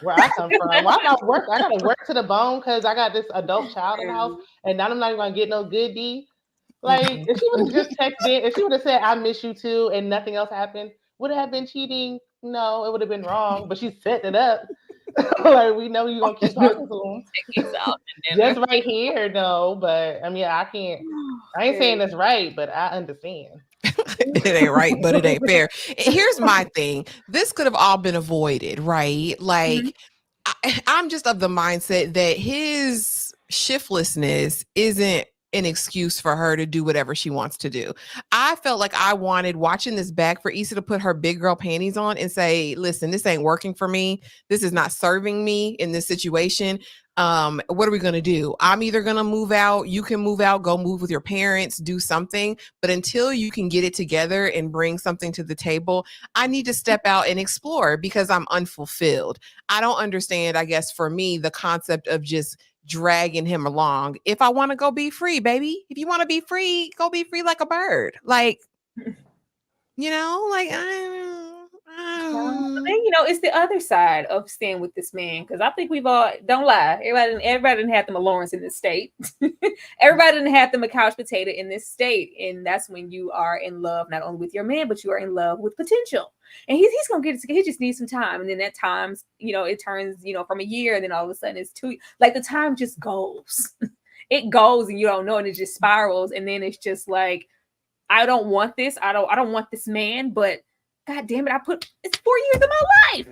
where I come from. Why not work? I gotta work to the bone because I got this adult child in the house, and now I'm not even gonna get no good D. Like, if she would have just texted, if she would have said "I miss you too" and nothing else happened, would it have been cheating? No, it would have been wrong. But she set it up. Like, we know you're gonna keep talking to him. Just right here, no. But I mean, I ain't saying that's right, but I understand. It ain't right, but it ain't fair. Here's my thing. This could have all been avoided, right? Like, I'm just of the mindset that his shiftlessness isn't an excuse for her to do whatever she wants to do. I felt like I wanted, watching this back, for Issa to put her big girl panties on and say, listen, this ain't working for me. This is not serving me in this situation. What are we going to do? I'm either going to move out. You can move out, go move with your parents, do something. But until you can get it together and bring something to the table, I need to step out and explore because I'm unfulfilled. I don't understand, I guess, for me, the concept of just dragging him along. If I want to go be free, baby, if you want to be free, go be free like a bird. Like, like, then, it's the other side of staying with this man, because I think we've all, don't lie, everybody didn't have them a Lawrence in this state. Everybody didn't have them a couch potato in this state, and that's when you are in love not only with your man, but you are in love with potential. And he's gonna get it together. He just needs some time, and then at times, it turns, from a year, and then all of a sudden it's 2. Like the time just goes. It goes, and you don't know, and it just spirals, and then it's just like, I don't want this. I don't want this man, but God damn it, it's 4 years of my life.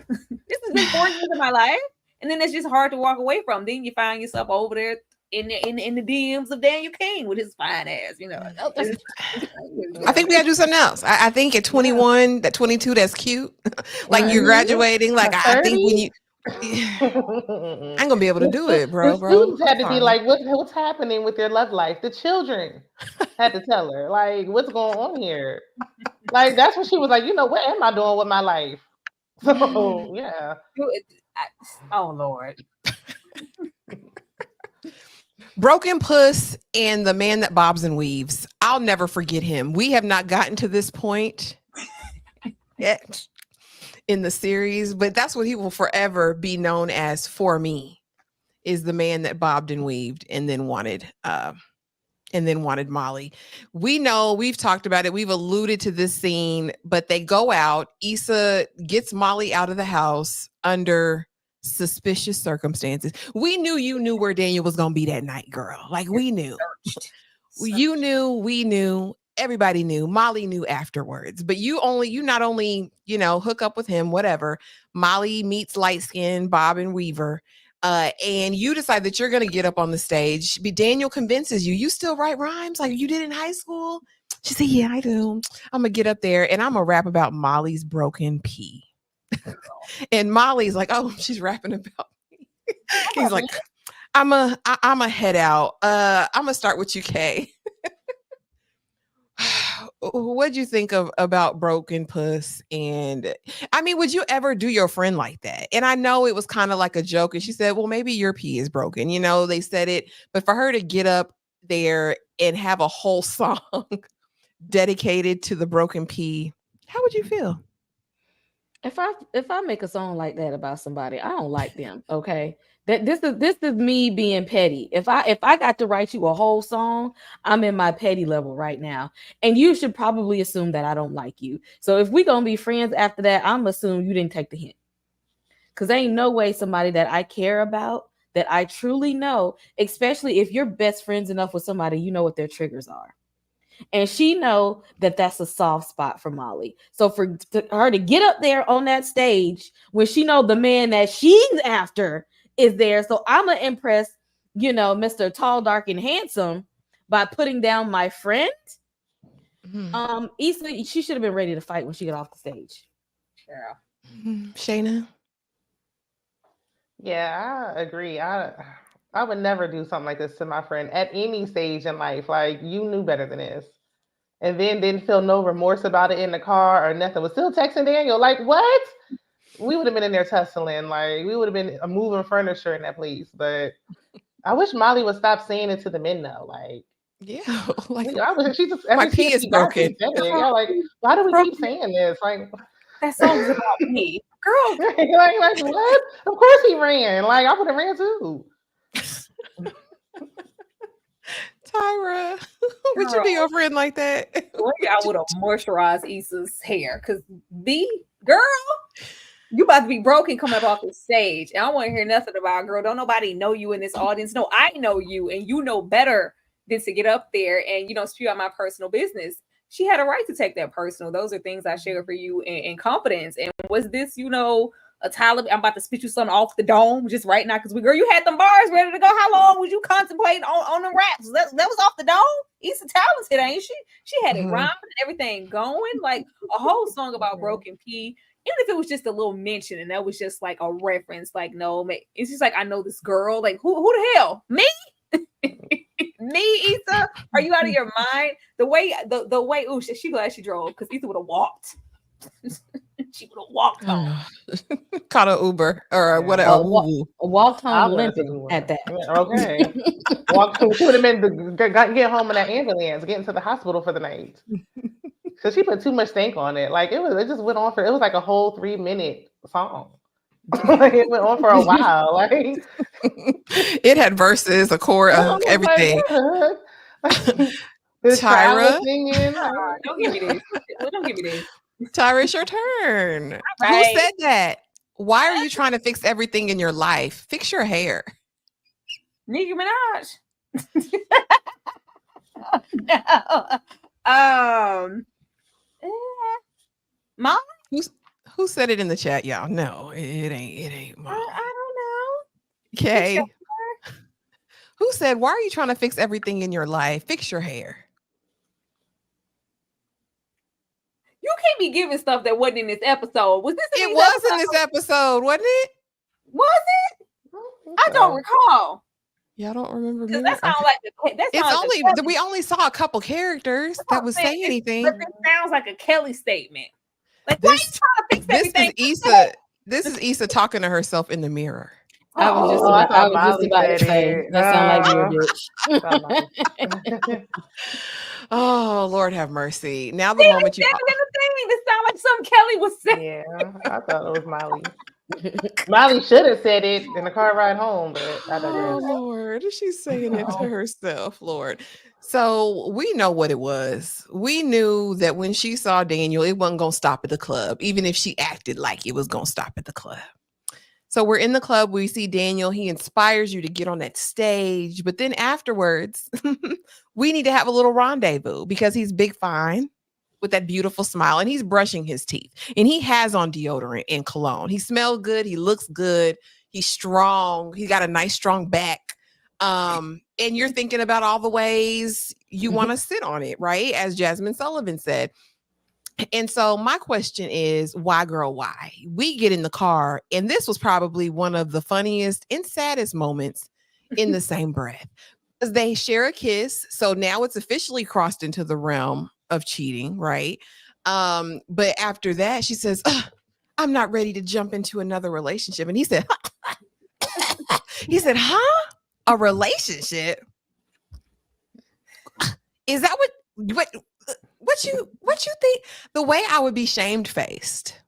This has been 4 years of my life. And then it's just hard to walk away from. Then you find yourself over there in the DMs of Daniel King with his fine ass, I think we gotta do something else. I think at 21, that 22, that's cute. Like you're graduating. Like I think when you I ain't gonna be able to do it, bro. The students had to be like, what's happening with your love life? The children had to tell her, like, what's going on here? Like, that's when she was like, what am I doing with my life? So yeah. Oh Lord. Broken Puss and the man that bobs and weaves. I'll never forget him. We have not gotten to this point yet in the series, but that's what he will forever be known as for me, is the man that bobbed and weaved and then wanted Molly. We know, we've talked about it, we've alluded to this scene, but they go out. Issa gets Molly out of the house under suspicious circumstances. We knew you knew where Daniel was gonna be that night, girl. Like we knew. You knew, we knew. Everybody knew. Molly knew afterwards, but you not only, hook up with him, whatever. Molly meets light skin Bob and Weaver, and you decide that you're going to get up on the stage. Daniel convinces you still write rhymes like you did in high school. She said, yeah, I do. I'm going to get up there and I'm going to rap about Molly's broken pee. And Molly's like, oh, she's rapping about me. He's like, I'm a head out. I'm going to start with you, Kay. What'd you think about Broken Puss? And I mean, would you ever do your friend like that? And I know it was kind of like a joke, and she said, well, maybe your pee is broken. They said it, but for her to get up there and have a whole song dedicated to the broken pee, how would you feel? If I make a song like that about somebody, I don't like them. Okay. This is me being petty. If I got to write you a whole song, I'm in my petty level right now. And you should probably assume that I don't like you. So if we're gonna be friends after that, I'm assuming you didn't take the hint. Because there ain't no way somebody that I care about, that I truly know, especially if you're best friends enough with somebody, you know what their triggers are. And she know that that's a soft spot for Molly. So for her to get up there on that stage when she know the man that she's after is there. So I'm going to impress, Mr. Tall, Dark, and Handsome by putting down my friend. Issa, she should have been ready to fight when she got off the stage. Yeah. Shayna? Yeah, I agree. I would never do something like this to my friend at any stage in life. Like, you knew better than this. And then didn't feel no remorse about it in the car or nothing. Was still texting Daniel. Like, what? We would have been in there tussling. Like, we would have been moving furniture in that place. But I wish Molly would stop saying it to the men, though. Like, yeah, like she just, my pee is broken. Yeah, like, why do we keep saying this? Like, that song's about me, girl. like what? Of course he ran. Like, I would have ran too. Tyra, would you do your friend like that? I would have moisturized Issa's hair, because girl, you about to be broken coming up off the stage, and I don't want to hear nothing about, girl, don't nobody know you in this audience. No, I know you, and you know better than to get up there and spew out my personal business. She had a right to take that personal. Those are things I share for you in confidence. And was this, a Taliban? I'm about to spit you something off the dome just right now, because girl, you had them bars ready to go. How long was you contemplating on them raps? That was off the dome. Issa talented, ain't she? She had it rhyming and everything going, like a whole song about broken pee. Even if it was just a little mention and that was just like a reference, like, no, it's just like, I know this girl. Like, who the hell? Me? Me, Issa? Are you out of your mind? The way, ooh, she glad she drove, because Issa would have walked. She would have walked home. Caught an Uber or whatever. Walked home limping at that. Okay. She would have been get home in that ambulance, getting to the hospital for the night. So she put too much stank on it. Like, it just went on it was like a whole 3-minute song. Like, it went on for a while. Like, It had verses, a chorus, I was everything. like, the crowd was singing. Like, Don't give me this. Don't give me this. Tyra, it's your turn. Right. Who said that? Why are you trying to fix everything in your life? Fix your hair. Nicki Minaj. No. Mom? Who said it in the chat, y'all? No, it ain't Mom. I don't know. Okay. Who said, why are you trying to fix everything in your life? Fix your hair. You can't be giving stuff that wasn't in this episode. Was this in It these was in episodes? this episode, wasn't it? Was it? I don't recall. Y'all don't remember me? Because that sounds like We only saw a couple characters that would say anything. But this sounds like a Kelly statement. Like, why are you trying to fix everything? This is Issa talking to herself in the mirror. I was just about to say that sound like you, bitch. Oh, Lord have mercy. Now the See, moment you this sound like something Kelly was saying. Yeah, I thought it was Molly. Molly should have said it in the car ride home, but I don't Oh, know. Lord, she's saying it to herself, Lord. So we know what it was. We knew that when she saw Daniel, it wasn't going to stop at the club, even if she acted like it was going to stop at the club. So we're in the club. We see Daniel. He inspires you to get on that stage. But then afterwards, we need to have a little rendezvous because he's big fine with that beautiful smile and he's brushing his teeth and he has on deodorant and cologne. He smells good. He looks good. He's strong. He's got a nice, strong back. And you're thinking about all the ways you want to sit on it, right? As Jasmine Sullivan said. And so my question is, why, girl, why? We get in the car, and this was probably one of the funniest and saddest moments in the same breath. Because they share a kiss. So now it's officially crossed into the realm of cheating, right? But after that, she says, I'm not ready to jump into another relationship. And he said, huh? A relationship? Is that what you think? The way I would be shame-faced,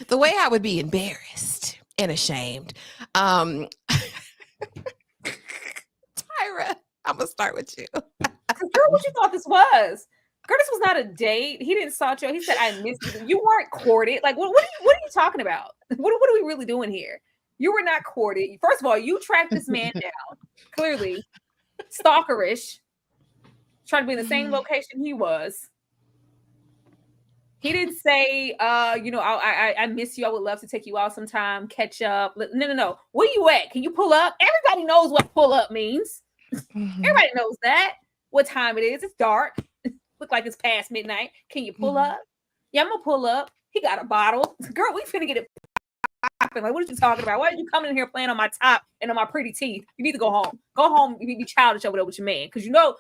the way I would be embarrassed and ashamed. Tyra, I'm gonna start with you. Girl, what you thought this was? Girl, this was not a date. He didn't saw you. He said, I missed you. You weren't courted. Like, what are you talking about? What are we really doing here? You were not courted. First of all, you tracked this man down. Clearly, stalkerish. Trying to be in the same location he was. He didn't say, I miss you. I would love to take you out sometime, catch up. No. Where you at? Can you pull up? Everybody knows what pull up means. Everybody knows that. What time it is. It's dark. Look like it's past midnight. Can you pull up? Yeah, I'm going to pull up. He got a bottle. Girl, we finna get it popping. Like, what are you talking about? Why are you coming in here playing on my top and on my pretty teeth? You need to go home. Go home. You be childish over there with your man. Because you know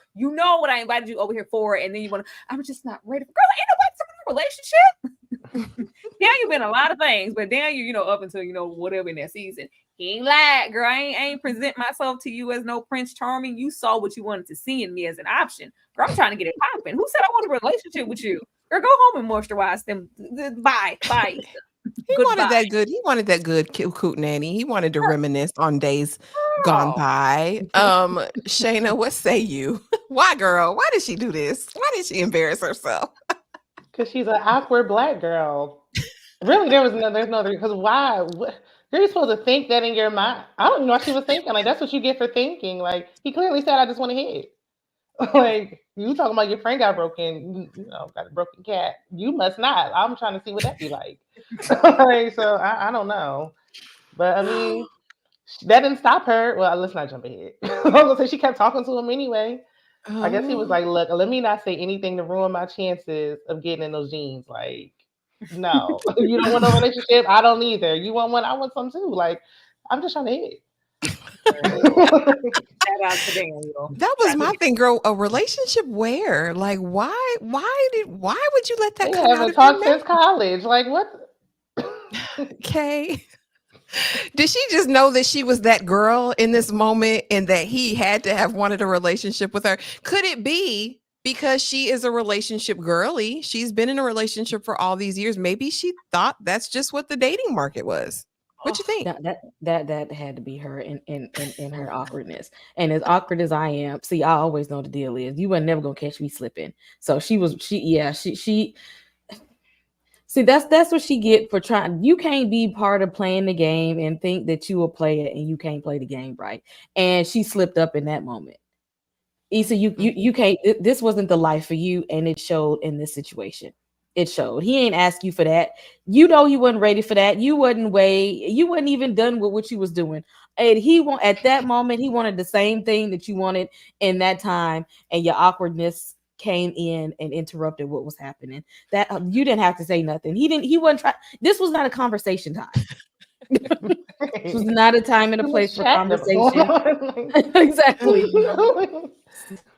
what I invited you over here for. And then you want to, I'm just not ready for, girl, ain't nobody relationship. Daniel been a lot of things, but Daniel, up until whatever in that season, he ain't lied, girl. I ain't present myself to you as no Prince Charming. You saw what you wanted to see in me as an option, girl. I'm trying to get it popping. Who said I want a relationship with you? Girl, go home and moisturize them. Bye. He wanted that good. He wanted that good coot nanny. He wanted to reminisce on days gone by. Shayna, what say you? Why, girl? Why did she do this? Why did she embarrass herself? Because she's an awkward Black girl. Really, there's no, because why? What, you're supposed to think that in your mind. I don't even know what she was thinking. Like, that's what you get for thinking. Like, he clearly said, I just want to hit. Like, you talking about your friend got broken, got a broken cat. You must not. I'm trying to see what that be like. So I don't know. But I mean, that didn't stop her. Well, let's not jump ahead. I was gonna say she kept talking to him anyway. I guess he was like, look, let me not say anything to ruin my chances of getting in those jeans. Like, no, you don't want a relationship. I don't either. You want one? I want some too. Like, I'm just trying to hit. Shout out to Daniel. That was my thing, girl. A relationship where? Like, why would you let that come out of your talked mouth? since college? Like, what? Okay. Did she just know that she was that girl in this moment and that he had to have wanted a relationship with her? Could it be because she is a relationship girly. She's been in a relationship for all these years. Maybe she thought that's just what the dating market was. What you think? That had to be her in her awkwardness. And as awkward as I am, see, I always know the deal is you were never gonna catch me slipping. So she see, that's what she get for trying. You can't be part of playing the game and think that you will play it and you can't play the game right. And she slipped up in that moment. Issa, you can't. This wasn't the life for you, and it showed in this situation. It showed. He ain't asked you for that. You know he wasn't ready for that. You wasn't even done with what you was doing. And at that moment, he wanted the same thing that you wanted in that time, and your awkwardness came in and interrupted what was happening. That you didn't have to say nothing. He wasn't trying. This was not a conversation time. This was not a time and a place for conversation. Exactly.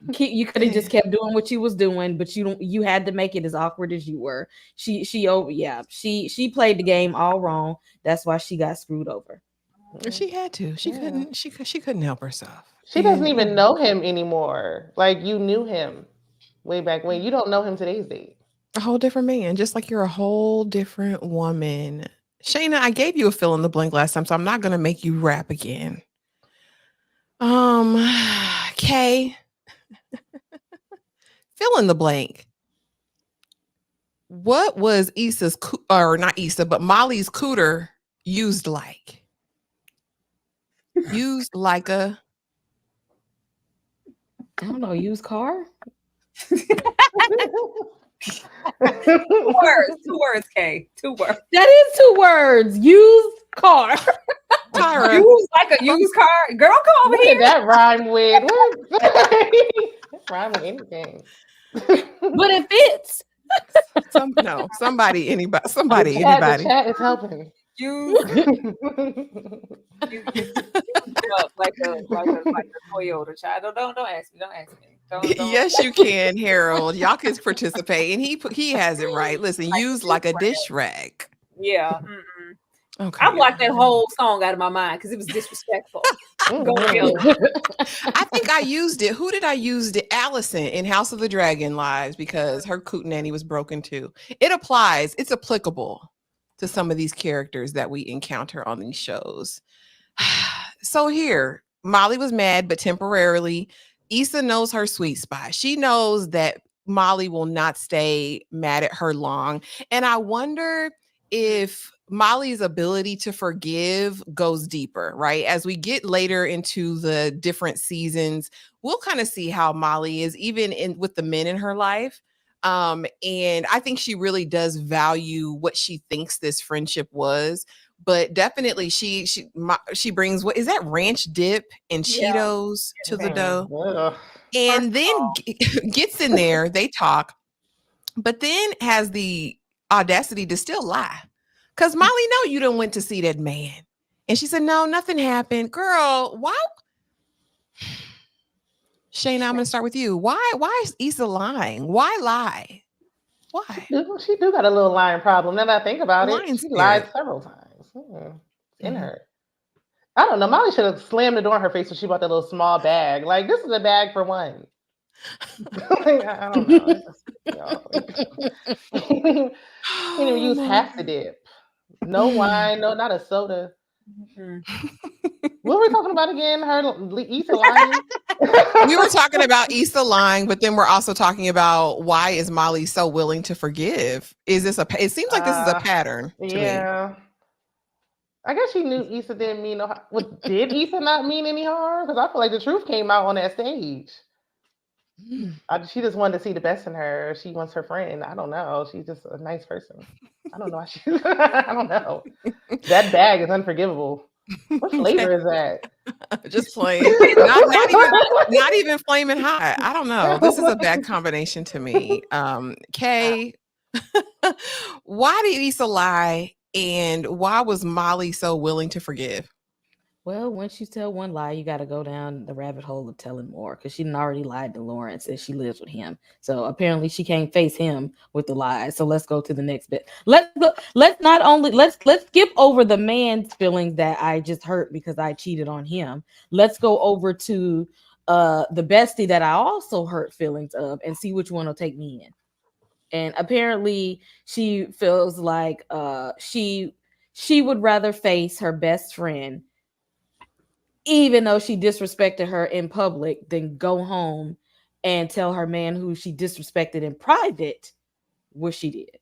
You could have just kept doing what you was doing, but you had to make it as awkward as you were. She played the game all wrong. That's why she got screwed over. She had to. She couldn't help herself. She doesn't even know him anymore. Like, you knew him way back when. You don't know him today's date. A whole different man, just like you're a whole different woman. Shayna, I gave you a fill in the blank last time, so I'm not gonna make you rap again. Kay. Fill in the blank. What was Molly's cooter used like? Used like a, I don't know, used car? Two words, Kay. 2 words. That is 2 words. Used car. Tyra. Used like a used car. Girl, come over What here. did that rhyme with? Rhyme with anything. But it fits. Somebody, anybody. The chat is helping. Used like a Toyota child. Don't ask me. Don't ask me. Don't. Yes, you can, Harold. Y'all can participate, and he has it right. Listen, used like a dish rag. Yeah. Okay. I blocked that whole song out of my mind because it was disrespectful. I think I used it. Who did I use it? Allison in House of the Dragon Lives, because her Cootenanny was broken too. It applies. It's applicable to some of these characters that we encounter on these shows. So here, Molly was mad, but temporarily. Issa knows her sweet spot. She knows that Molly will not stay mad at her long. And I wonder if Molly's ability to forgive goes deeper, right? As we get later into the different seasons, we'll kind of see how Molly is, even with the men in her life. And I think she really does value what she thinks this friendship was. But definitely she brings, what is that, ranch dip and Cheetos to the dough, and then gets in there. They talk, but then has the audacity to still lie. Because Molly know you done went to see that man. And she said, no, nothing happened. Girl, why? Shayna, I'm going to start with you. Why is Issa lying? Why lie? Why? She do got a little lying problem. Now that I think about it, she lied several times. In her. I don't know. Molly should have slammed the door in her face when she bought that little small bag. Like, this is a bag for one. I don't know. You can't even use half the dip. No wine, not a soda. What were we talking about again? Issa lying? We were talking about Issa lying, but then we're also talking about why is Molly so willing to forgive? It seems like this is a pattern to me. I guess she knew Issa didn't mean no harm. Well, did Issa not mean any harm? Because I feel like the truth came out on that stage. She just wanted to see the best in her. She wants her friend. I don't know. She's just a nice person. I don't know. I don't know. That bag is unforgivable. What flavor is that? Just plain. Not even flaming hot. I don't know. This is a bad combination to me. Kay, why did Issa lie? And why was Molly so willing to forgive? Well, once you tell one lie, you got to go down the rabbit hole of telling more, because she done already lied to Lawrence and she lives with him. So apparently she can't face him with the lies. So let's go to the next bit. Let's skip over the man's feelings that I just hurt because I cheated on him. Let's go over to the bestie that I also hurt feelings of and see which one will take me in. And apparently she feels like she would rather face her best friend, even though she disrespected her in public, than go home and tell her man who she disrespected in private what she did.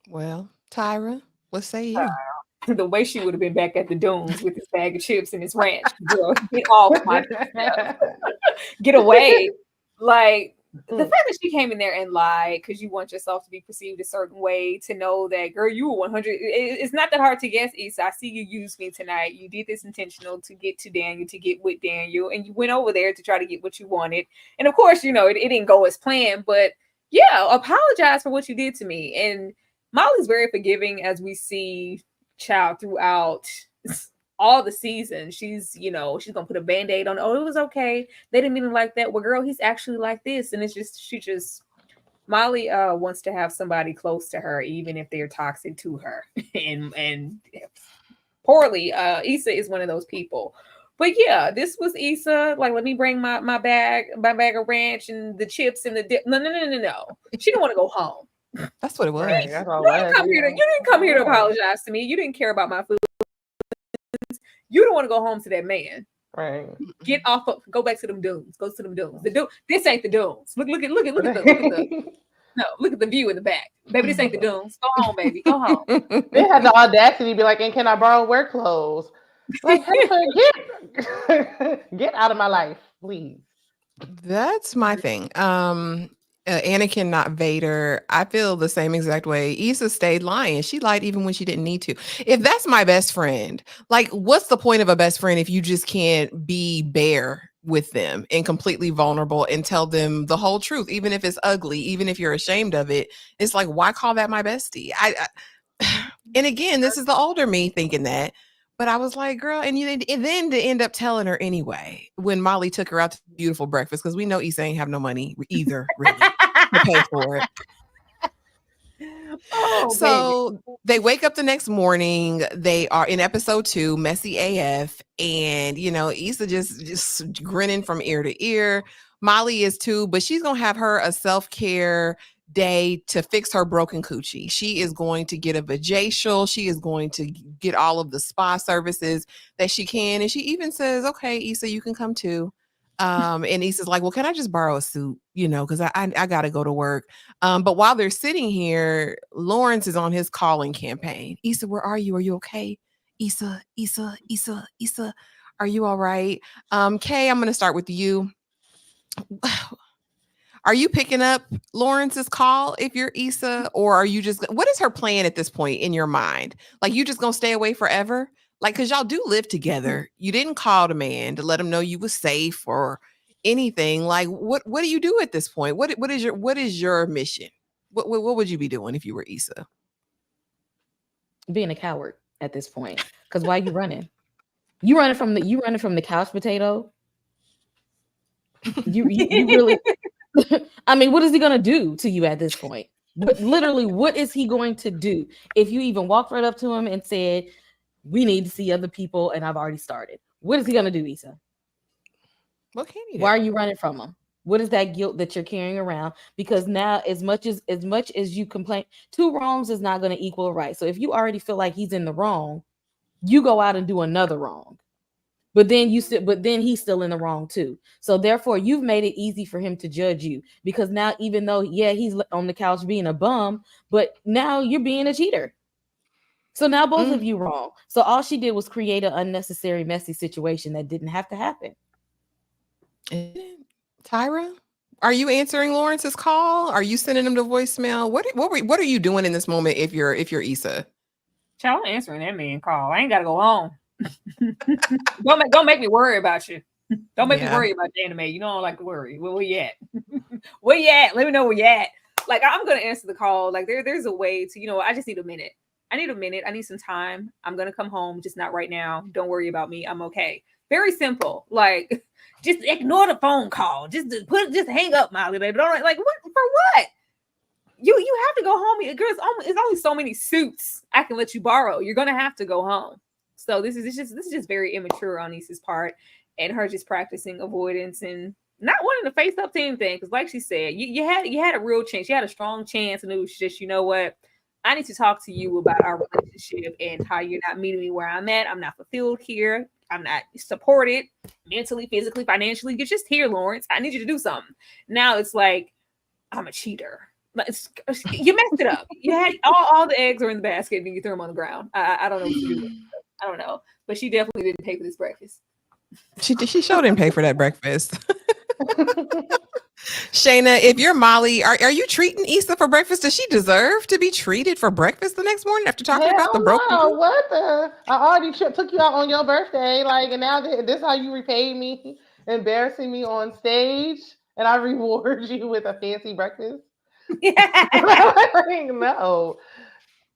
Well, Tyra, what say you? The way she would have been back at the dunes with his bag of chips and his ranch. Girl, get off my get away. Like, the fact that she came in there and lied because you want yourself to be perceived a certain way, to know that, girl, you were 100. It's not that hard to guess, Issa. I see you use me tonight. You did this intentional to get to Daniel, to get with Daniel, and you went over there to try to get what you wanted. And of course, you know, it didn't go as planned, but yeah, apologize for what you did to me. And Molly's very forgiving, as we see child throughout all the seasons. She's, you know, she's gonna put a band-aid on, oh, it was okay, they didn't mean it like that. Well, girl, he's actually like this. And it's just Molly wants to have somebody close to her, even if they're toxic to her. and poorly, Issa is one of those people. But yeah, this was Issa. Like, let me bring my bag of ranch and the chips and the dip. No. She didn't want to go home. That's what it was. Right, You didn't come here to apologize to me. You didn't care about my food. You don't want to go home to that man. Right. Get off of, go back to them dunes. Go to them dunes. This ain't the dunes. Look at the view in the back. Baby, this ain't the dunes. Go home, baby. Go home. They had the audacity to be like, and can I borrow work clothes? Like, get out of my life, please. That's my thing. Anakin, not Vader. I feel the same exact way. Issa stayed lying. She lied even when she didn't need to. If that's my best friend, like, what's the point of a best friend if you just can't be bare with them and completely vulnerable and tell them the whole truth, even if it's ugly, even if you're ashamed of it? It's like, why call that my bestie? And again, this is the older me thinking that. But I was like, girl, and then to end up telling her anyway when Molly took her out to beautiful breakfast, because we know Issa ain't have no money either, really, to pay for it. So baby. They wake up the next morning. They are in episode 2, messy AF, and you know, Issa just grinning from ear to ear. Molly is too, but she's gonna have her a self-care day to fix her broken coochie. She is going to get a vajacial. She is going to get all of the spa services that she can. And she even says, okay, Issa, you can come too. And Issa's like, well, can I just borrow a suit? You know, because I got to go to work. But while they're sitting here, Lawrence is on his calling campaign. Issa, where are you? Are you okay? Issa, are you all right? Kay, I'm going to start with you. Are you picking up Lawrence's call if you're Issa, or are you just, what is her plan at this point in your mind? Like, you just gonna stay away forever? Like, cause y'all do live together. You didn't call the man to let him know you was safe or anything. Like, what do you do at this point? What is your mission? What would you be doing if you were Issa? Being a coward at this point. Cause why are you running? You running from the couch potato? You really I mean, what is he going to do to you at this point? But literally, what is he going to do? If you even walked right up to him and said, we need to see other people, and I've already started. What is he going to do, Issa? What can he do? Why are you running from him? What is that guilt that you're carrying around? Because now, as much as you complain, 2 wrongs is not going to equal a right. So if you already feel like he's in the wrong, you go out and do another wrong. But then he's still in the wrong too. So therefore, you've made it easy for him to judge you, because now, even though, yeah, he's on the couch being a bum, but now you're being a cheater. So now both of you wrong. So all she did was create an unnecessary, messy situation that didn't have to happen. Tyra, are you answering Lawrence's call? Are you sending him to voicemail? What are you doing in this moment if you're Issa? Child, I'm answering that man call. I ain't gotta go home. Don't make me worry about you. Don't make me worry about the anime. You know, I don't like to worry. Where you at? Where you at? Let me know where you at. Like, I'm gonna answer the call. Like, there's a way to, you know, I just need a minute. I need some time. I'm gonna come home, just not right now. Don't worry about me. I'm okay. Very simple. Like, just ignore the phone call. Just hang up, Molly, baby. Don't, like, what for what? You have to go home. Girl, it's only so many suits I can let you borrow. You're gonna have to go home. So this is just very immature on Issa's part. and her just practicing avoidance and not wanting to face up to anything. Because like she said, you had a real chance. You had a strong chance, and it was just, you know what? I need to talk to you about our relationship and how you're not meeting me where I'm at. I'm not fulfilled here. I'm not supported mentally, physically, financially. You're just here, Lawrence. I need you to do something. Now it's like, I'm a cheater. You messed it up. You had all the eggs are in the basket and you threw them on the ground. I don't know what to do. I don't know. But she definitely didn't pay for this breakfast. She sure didn't pay for that breakfast. Shayna, if you're Molly, are you treating Issa for breakfast? Does she deserve to be treated for breakfast the next morning after talking about the broken? No, what the? I already took you out on your birthday, like, and now this how you repaid me, embarrassing me on stage, and I reward you with a fancy breakfast. No,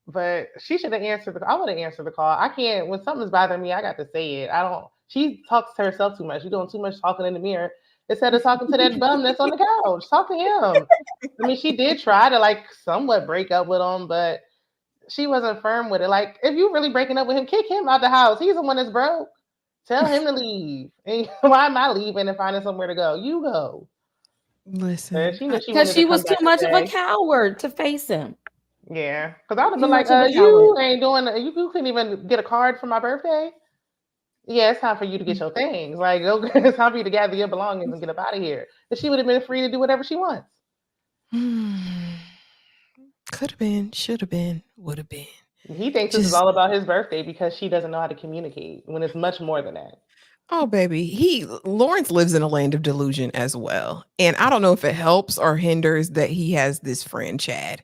but she should have answered I would have answered the call. I can't. When something's bothering me, I got to say it. I don't. She talks to herself too much. She's doing too much talking in the mirror instead of talking to that bum that's on the couch. Talk to him. I mean, she did try to like somewhat break up with him, but she wasn't firm with it. Like, if you really breaking up with him, kick him out the house. He's the one that's broke. Tell him to leave. And why am I leaving and finding somewhere to go? You go. Listen, because she was too much of a coward to face him. Yeah, because I would have been like, you ain't doing. You couldn't even get a card for my birthday. Yeah, it's time for you to get your things. Like, it's time for you to gather your belongings and get up out of here. And she would have been free to do whatever she wants. Could have been, should have been, would have been. He thinks this is all about his birthday because she doesn't know how to communicate when it's much more than that. Oh, baby. Lawrence lives in a land of delusion as well. And I don't know if it helps or hinders that he has this friend, Chad.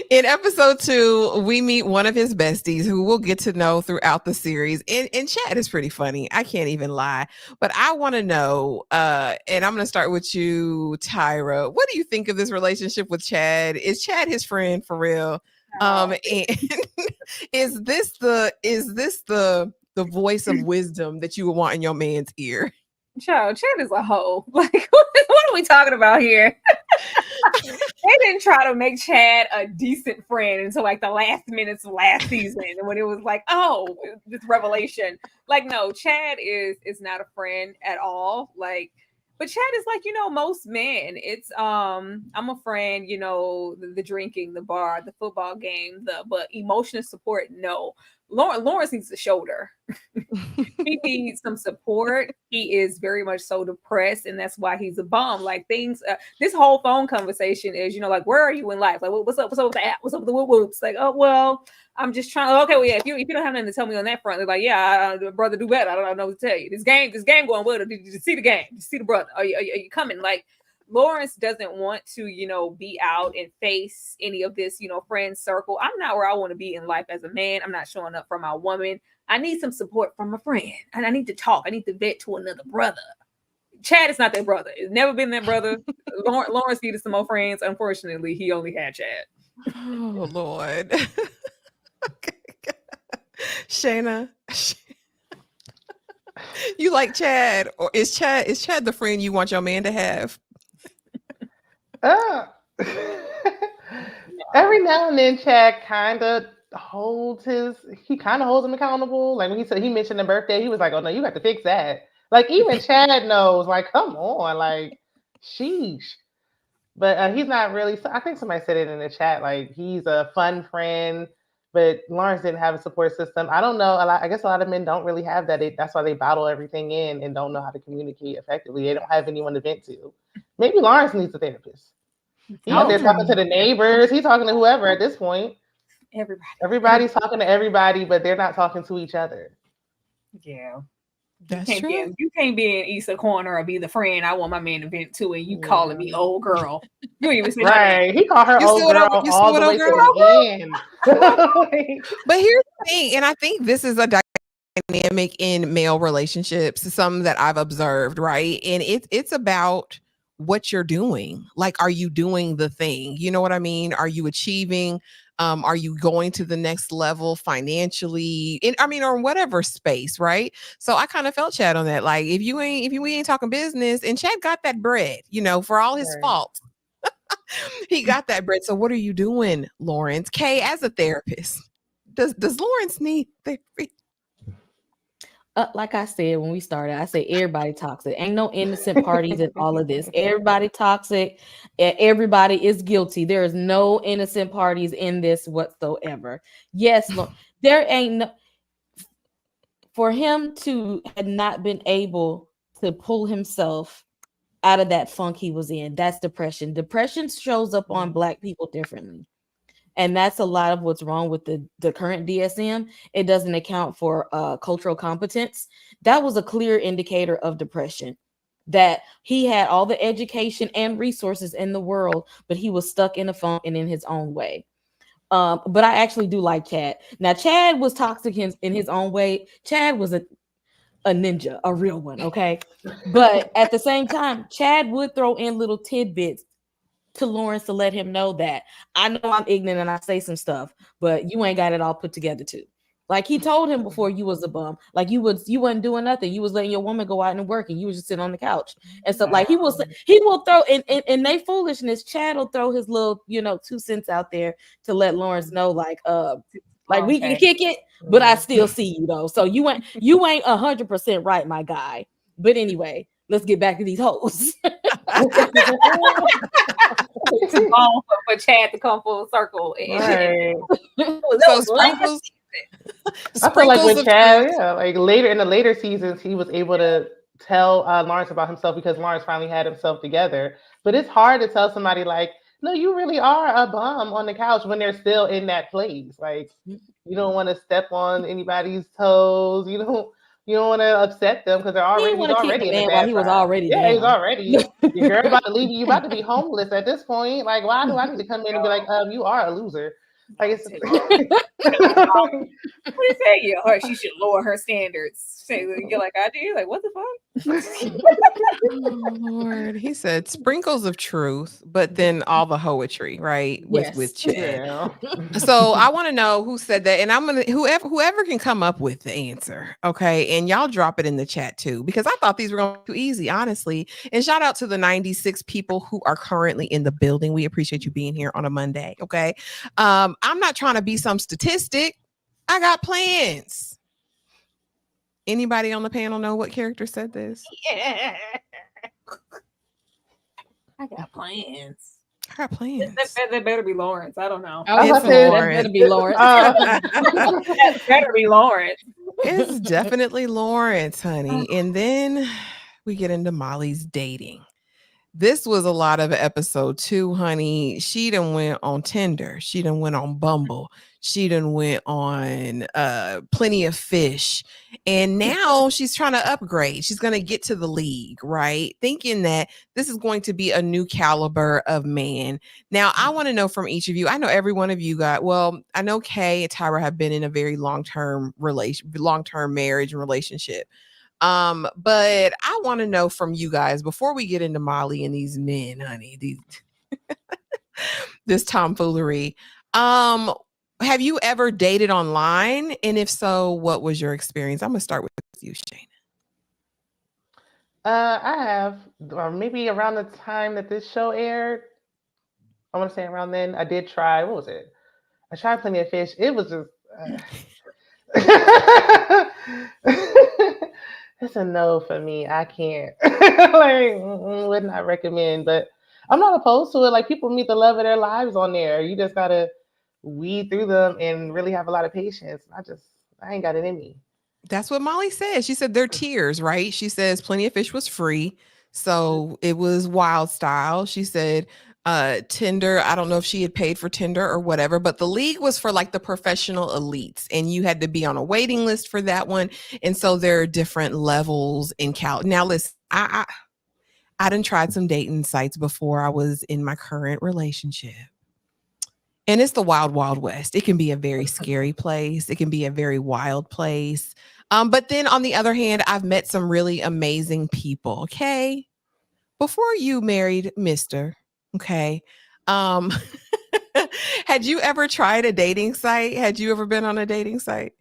In episode 2, we meet one of his besties who we'll get to know throughout the series. And Chad is pretty funny. I can't even lie. But I want to know, and I'm going to start with you, Tyra. What do you think of this relationship with Chad? Is Chad his friend for real? And is this the voice of wisdom that you would want in your man's ear? Chad is a hoe. Like, what are we talking about here? They didn't try to make Chad a decent friend until like the last minutes of last season, and when it was like, oh, this revelation. Like, no, Chad is not a friend at all. Like, but Chad is like, most men. It's I'm a friend, the drinking, the bar, the football game, but emotional support, no. Lawrence needs a shoulder. He needs some support. He is very much so depressed, and that's why he's a bum. Like, things, this whole phone conversation is, like, where are you in life? Like, what's up with the app? What's up with the whoops? Like, oh, well, I'm just trying. Okay, well, yeah, if you don't have nothing to tell me on that front, they're like, yeah, brother, do better. I don't know what to tell you. This game going well. Did you see the game? Did you see the brother? Are you coming? Like, Lawrence doesn't want to, be out and face any of this, friend circle. I'm not where I want to be in life as a man. I'm not showing up for my woman. I need some support from a friend, and I need to talk. I need to vet to another brother. Chad is not that brother. It's never been that brother. Lawrence needed some more friends. Unfortunately, he only had Chad. Oh, Lord. Okay. Shayna, you like Chad, or is Chad the friend you want your man to have? Every now and then, Chad kind of holds him accountable. Like, when he mentioned the birthday, he was like, "Oh no, you got to fix that." Like, even Chad knows. Like, come on, like, sheesh. But he's not really. I think somebody said it in the chat. Like, he's a fun friend, but Lawrence didn't have a support system. I don't know. I guess a lot of men don't really have that. That's why they bottle everything in and don't know how to communicate effectively. They don't have anyone to vent to. Maybe Lawrence needs a therapist. He's out there talking to the neighbors. He's talking to whoever at this point. Everybody's talking to everybody, but they're not talking to each other. Yeah. That's true. You can't be in Issa corner or be the friend I want my man to vent to, and you calling me old girl. You even say right. He called her old girl all the way to the end. But here's the thing, and I think this is a dynamic in male relationships, some that I've observed, right? And it's about what you're doing. Like, are you doing the thing? You know what I mean? Are you achieving? Are you going to the next level financially? Or in whatever space, right? So I kind of felt Chad on that. Like, if we ain't talking business, and Chad got that bread, for all his faults. He got that bread. So what are you doing, Lawrence? Kay, as a therapist, does Lawrence need therapy? Like I said when we started, I said everybody toxic. Ain't no innocent parties in all of this. Everybody toxic. Everybody is guilty. There is no innocent parties in this whatsoever. Yes, there ain't no. For him to have not been able to pull himself out of that funk he was in, that's depression. Depression shows up on Black people differently. And that's a lot of what's wrong with the current DSM. It doesn't account for cultural competence. That was a clear indicator of depression, that he had all the education and resources in the world, but he was stuck in a funk and in his own way. But I actually do like Chad. Now, Chad was toxic in his own way. Chad was a ninja, a real one, okay? But at the same time, Chad would throw in little tidbits to Lawrence to let him know that I know I'm ignorant and I say some stuff, but you ain't got it all put together too. Like he told him before, you was a bum. Like you wasn't doing nothing. You was letting your woman go out and work, and you was just sitting on the couch. And so, like he will throw in they foolishness. Chad will throw his little 2 cents out there to let Lawrence know, like we can kick it, but I still see you though. So you ain't 100% right, my guy. But anyway, let's get back to these hoes. Too long for Chad to come full circle. Right. So sprinkles. I feel like with Chad, like later in the later seasons, he was able to tell Lawrence about himself because Lawrence finally had himself together. But it's hard to tell somebody like, no, you really are a bum on the couch when they're still in that place. Like you don't want to step on anybody's toes. You don't want to upset them because they're already in the bad. He was already down. He was already. Your girl about to leave you. You about to be homeless at this point. Like, why do I need to come in and be like, you are a loser? Like it's what do you say? She should lower her standards. You're like, I do. Like, what the fuck? Oh, Lord, he said sprinkles of truth, but then all the poetry, right? With Chad. Yeah. So I want to know who said that, and I'm gonna whoever can come up with the answer, okay? And y'all drop it in the chat too, because I thought these were going to be too easy, honestly. And shout out to the 96 people who are currently in the building. We appreciate you being here on a Monday, okay? I'm not trying to be some statistic. I got plans. Anybody on the panel know what character said this? Yeah. I got plans. I got plans. That better be Lawrence. I don't know. That better be Lawrence. That better be Lawrence. It's definitely Lawrence, honey. And then we get into Molly's dating. This was a lot of episode 2, honey. She done went on Tinder. She done went on Bumble. She done went on Plenty of Fish. And now she's trying to upgrade. She's going to get to the league, right? Thinking that this is going to be a new caliber of man. Now, I want to know from each of you. I know every one of you I know Kay and Tyra have been in a very long-term marriage and relationship. But I want to know from you guys before we get into Molly and these men, honey, this tomfoolery. Have you ever dated online? And if so, what was your experience? I'm gonna start with you, Shayna. I have, or maybe around the time that this show aired. I want to say around then. I did try. What was it? I tried Plenty of Fish. It was just. It's a no for me. I can't. Would not recommend, but I'm not opposed to it. Like people meet the love of their lives on there. You just gotta weed through them and really have a lot of patience. I ain't got it in me. That's what Molly said. She said they're tiers, right? She says Plenty of Fish was free, so it was Wild Style. She said Tinder, I don't know if she had paid for Tinder or whatever, but the league was for like the professional elites, and you had to be on a waiting list for that one. And so there are different levels in Now listen, I done tried some dating sites before I was in my current relationship. And it's the wild, wild west. It can be a very scary place. It can be a very wild place. But then on the other hand, I've met some really amazing people. Okay. Before you married Mr. Okay. Had you ever tried a dating site? Had you ever been on a dating site?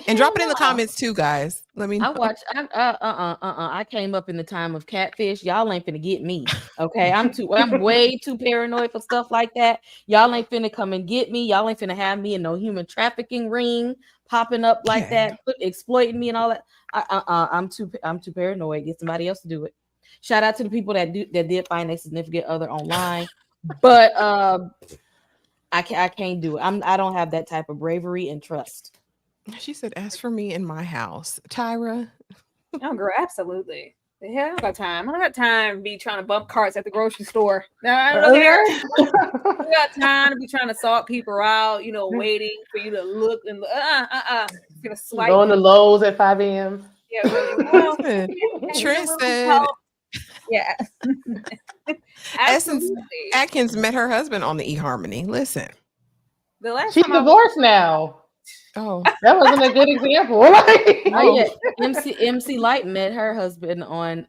And drop it in the comments too, guys. Let me know. I came up in the time of catfish. Y'all ain't finna get me. Okay. I'm way too paranoid for stuff like that. Y'all ain't finna come and get me. Y'all ain't finna have me in no human trafficking ring popping up like Yeah. that, exploiting me and all that. I'm too paranoid. Get somebody else to do it. Shout out to the people that did find a significant other online, but I can't do it. I don't have that type of bravery and trust. She said, "As for me in my house, Tyra." Oh, girl, absolutely. The hell, I don't got time. I don't got time to be trying to bump carts at the grocery store. No, I don't care. I got time to be trying to sort people out, waiting for you to look and gonna swipe. Going to Lowe's at 5 a.m. Yeah, well, Trent said, yeah. Essence Absolutely. Atkins met her husband on the eHarmony. Listen. The last She's time I divorced now. Oh, That wasn't a good example. Oh yeah, MC Light met her husband on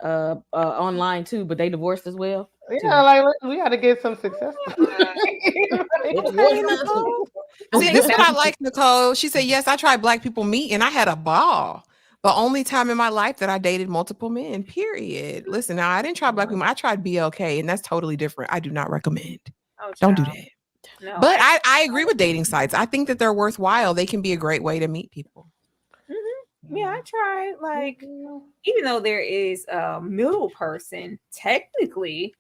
online too, but they divorced as well. Yeah, like we got to get some success. okay, Nicole. See, this is what I like, Nicole. She said, "Yes, I tried Black People Meet, and I had a ball. The only time in my life that I dated multiple men. Period. Listen, now I didn't try Black People. I tried BLK, and that's totally different. I do not recommend. Don't do that. No, but I agree with dating sites. I think that they're worthwhile. They can be a great way to meet people. Yeah, I tried. Like, even though there is a middle person, technically,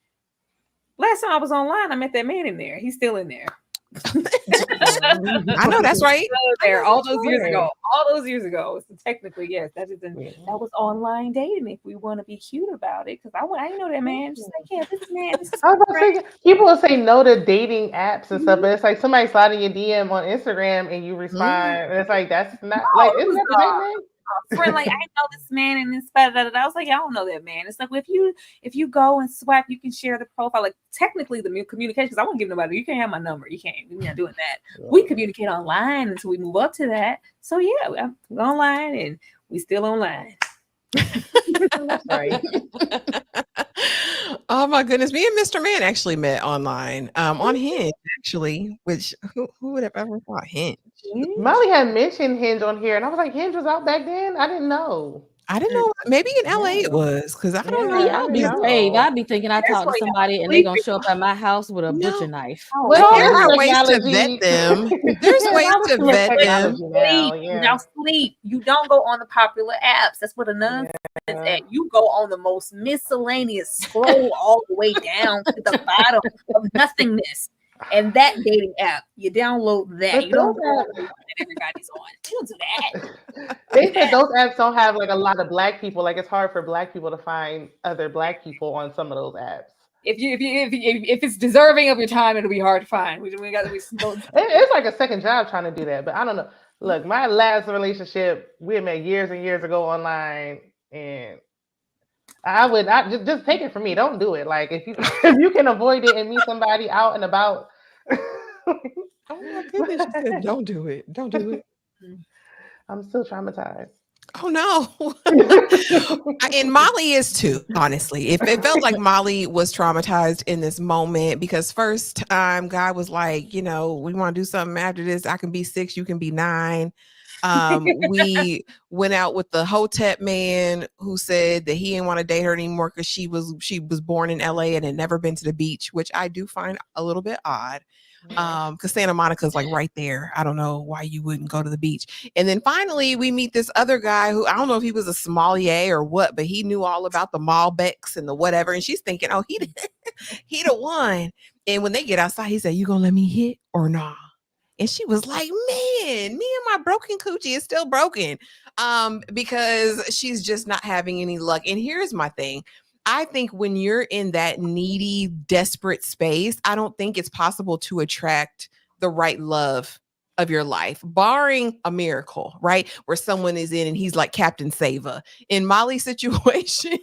last time I was online, I met that man in there. He's still in there. I know that's right. There all those years ago. All those years ago. So technically, yes, that was online dating. If we want to be cute about it, because I didn't know that man. Just like, yeah, this man. This is I was about to say, people will say no to dating apps and stuff, but it's like somebody sliding your DM on Instagram and you respond, and it's like that's not like isn't that the same thing? Friend, like I know this man and this, I was like, I don't know that man. It's like, well, if you go and swipe, you can share the profile. Like technically, the communication, because I won't give nobody. You can't have my number. You can't. We're not doing that. We communicate online until we move up to that. So yeah, we're online and we still online. Right. Oh my goodness, me and Mr. Man actually met online on Hinge, actually. Which who would have ever thought Hinge? Molly had mentioned Hinge on here, and I was like, Hinge was out back then. I didn't know. I didn't know. Maybe in LA it was because I don't know. I'll be brave. I'd be thinking I talked to somebody and they're gonna show up at my house with a butcher knife. Well, there are ways to vet them. There's ways to vet them. Now sleep. You don't go on the popular apps. That's what a nun says. At. You go on the most miscellaneous scroll all the way down to the bottom of nothingness. And that dating app, you download that. You don't go that everybody's on. You don't do that. They said those apps don't have like a lot of Black people. Like it's hard for Black people to find other Black people on some of those apps. If it's deserving of your time, it'll be hard to find. It's like a second job trying to do that. But I don't know. Look, my last relationship we had met years and years ago online, and I would not just take it from me. Don't do it. Like if you can avoid it and meet somebody out and about. Oh my goodness! She said, "Don't do it. Don't do it." I'm still traumatized. Oh no. And Molly is too, honestly. It felt like Molly was traumatized in this moment because first time God was like, we want to do something after this. I can be 6, you can be 9. We went out with the Hotep man who said that he didn't want to date her anymore because she was born in LA and had never been to the beach, which I do find a little bit odd. Because Santa Monica's like right there. I don't know why you wouldn't go to the beach. And then finally we meet this other guy who I don't know if he was a sommelier or what, but he knew all about the Malbecs and the whatever. And she's thinking, oh, he the one. And when they get outside, he said, "You gonna let me hit or nah?" And she was like, man, me and my broken coochie is still broken because she's just not having any luck. And here's my thing. I think when you're in that needy, desperate space, I don't think it's possible to attract the right love of your life, barring a miracle, right? Where someone is in and he's like Captain Sava. In Molly's situation,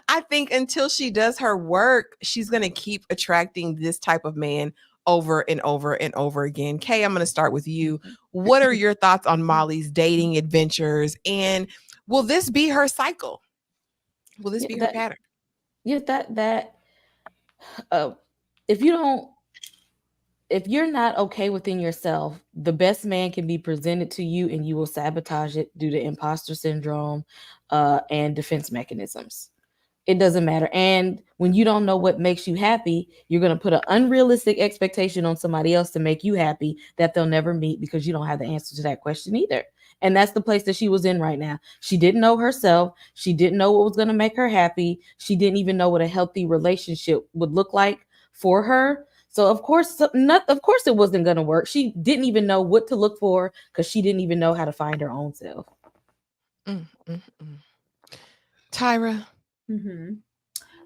I think until she does her work, she's going to keep attracting this type of man over and over and over again. Kay, I'm going to start with you. What are your thoughts on Molly's dating adventures? And will this be her cycle? Will this be her pattern? Yeah, if you're not okay within yourself, the best man can be presented to you and you will sabotage it due to imposter syndrome and defense mechanisms. it doesn't matter. And when you don't know what makes you happy, you're going to put an unrealistic expectation on somebody else to make you happy that they'll never meet, because you don't have the answer to that question either. And that's the place that she was in right now. She didn't know herself. She didn't know what was going to make her happy. She didn't even know what a healthy relationship would look like for her. So of course it wasn't going to work. She didn't even know what to look for, because she didn't even know how to find her own self. Tyra, Mm-hmm.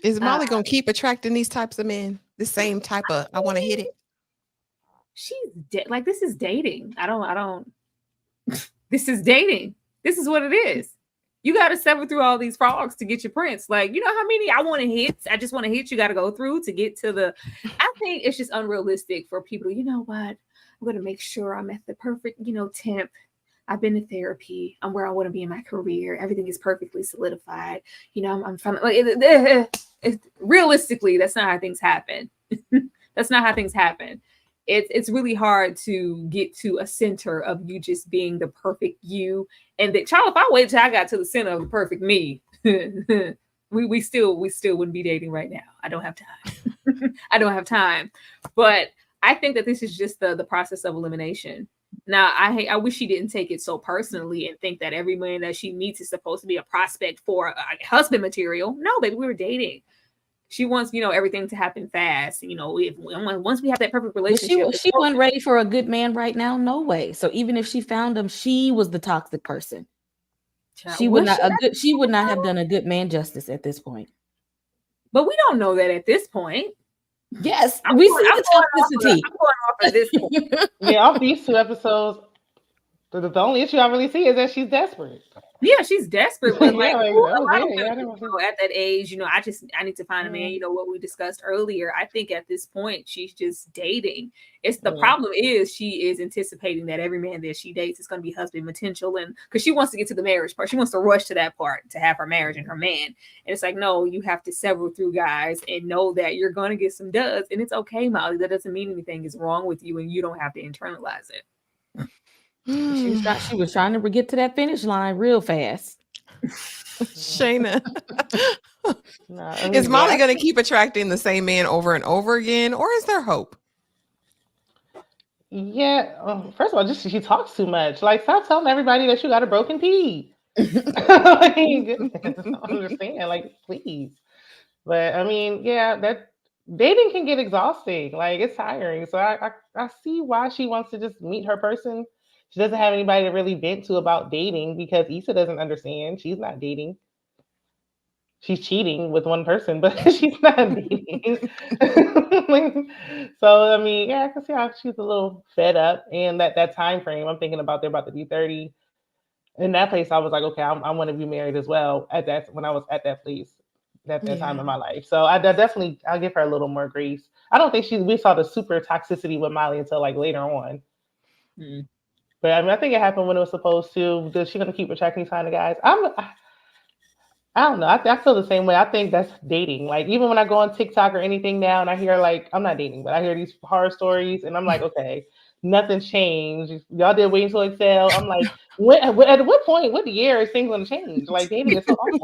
is Molly gonna keep attracting these types of men? The same type of I want to hit it. She's like, this is dating. I don't. This is dating. This is what it is. You got to sever through all these frogs to get your prince. Like, you know how many I want to hit? I just want to hit. You got to go through to get to the. I think it's just unrealistic for people. You know what? I'm going to make sure I'm at the perfect, temp. I've been to therapy. I'm where I want to be in my career. Everything is perfectly solidified. I'm fine. Like, realistically, that's not how things happen. That's not how things happen. It's really hard to get to a center of you just being the perfect you. And that, child, if I wait till I got to the center of the perfect me, we still wouldn't be dating right now. I don't have time. I don't have time. But I think that this is just the process of elimination. Now, I wish she didn't take it so personally and think that every man that she meets is supposed to be a prospect for husband material. No, baby, we were dating. She wants, everything to happen fast. Once we have that perfect relationship. She wasn't ready for a good man right now. No way. So even if she found him, she was the toxic person. She would not have done a good man justice at this point. But we don't know that at this point. Yes, we see the toxicity. I'm going off of this point. Yeah, off these 2 episodes, the only issue I really see is that she's desperate. Yeah, she's desperate, but Yeah, at that age, I need to find a man. What we discussed earlier. I think at this point she's just dating. It's the problem is she is anticipating that every man that she dates is going to be husband potential, and because she wants to get to the marriage part, she wants to rush to that part to have her marriage and her man. And it's like, no, you have to sever through, guys, and know that you're going to get some duds, and it's okay, Molly. That doesn't mean anything is wrong with you, and you don't have to internalize it. She was trying to get to that finish line real fast. Shayna, is Molly going to keep attracting the same man over and over again, or is there hope? Yeah. First of all, just she talks too much. Like, stop telling everybody that you got a broken pee. Goodness, I understand. Like, please. But I mean, yeah, that dating can get exhausting. Like, it's tiring. So I see why she wants to just meet her person. She doesn't have anybody to really vent to about dating, because Issa doesn't understand. She's not dating. She's cheating with one person, but she's not dating. So, I mean, yeah, I can see how she's a little fed up. And that time frame, I'm thinking about they're about to be 30. In that place, I was like, okay, I want to be married as well. When I was at that place, at that time in my life. So I'll give her a little more grace. I don't think we saw the super toxicity with Molly until like later on. Mm-hmm. But I mean, I think it happened when it was supposed to. Is she going to keep attracting these kind of guys? I don't know. I feel the same way. I think that's dating. Like, even when I go on TikTok or anything now and I hear, like, I'm not dating, but I hear these horror stories and I'm like, okay, nothing's changed. Y'all did Waiting to Exhale. I'm like, at what point, what year is things going to change? Like, dating is so awful.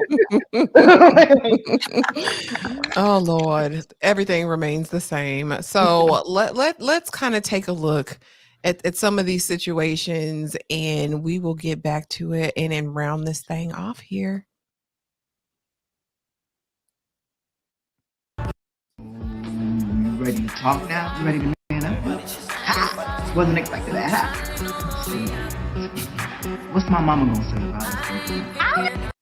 Oh, Lord. Everything remains the same. So let's kind of take a look at some of these situations, and we will get back to it and then round this thing off here. You ready to talk now? You ready to man up? Ha! Wasn't expecting that. Ha! What's my mama gonna say about it?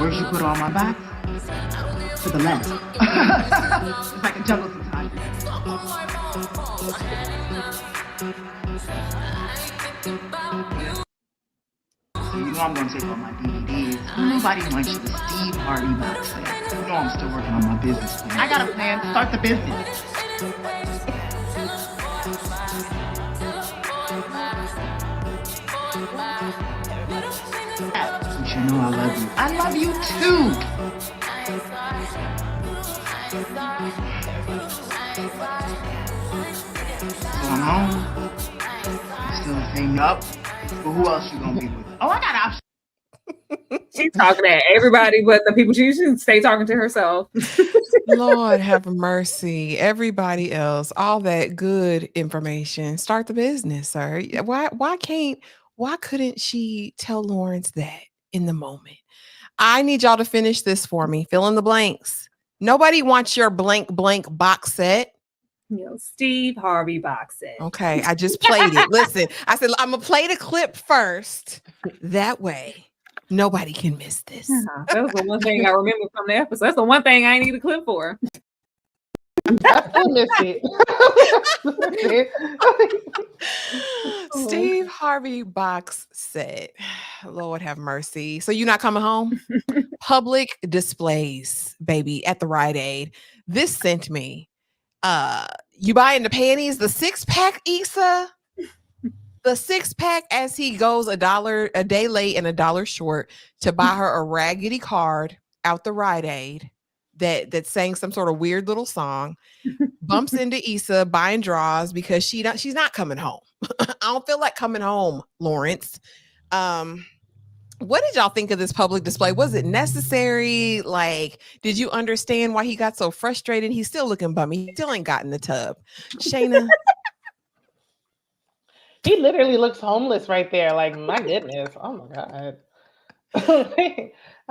Where'd you put all my back? To the left. It's like a jungle sometimes. You know I'm gonna take all my DVDs. Nobody wants the Steve Harvey box set. You know I'm still working on my business plan. I got a plan. Start the business. You should know I love you. I love you too. Going home? Still hang up? But who else you gonna be with? Oh, I got options. She's talking to everybody, but the people she should stay talking to herself. Lord have mercy. Everybody else, all that good information. Start the business, sir. Why couldn't she tell Lawrence that in the moment? I need y'all to finish this for me. Fill in the blanks. Nobody wants your blank box set. Steve Harvey box set. Okay, I just played it. Listen, I said I'm gonna play the clip first. That way, nobody can miss this. That was the one thing I remember from the episode. That's the one thing I need a clip for. I missed it. Steve Harvey box set. Lord have mercy. So you're not coming home? Public displays, baby, at the Rite Aid. This sent me. You buying the panties, the 6-pack, Issa? The 6-pack as he goes $1 a day late and $1 short to buy her a raggedy card out the Rite Aid that sang some sort of weird little song, bumps into Issa buying draws because she's not coming home. I don't feel like coming home, Lawrence. What did y'all think of this public display? Was it necessary? Like, did you understand why he got so frustrated? He's still looking bummy. He still ain't got in the tub. Shayna. He literally looks homeless right there. Like, my goodness. Oh my God.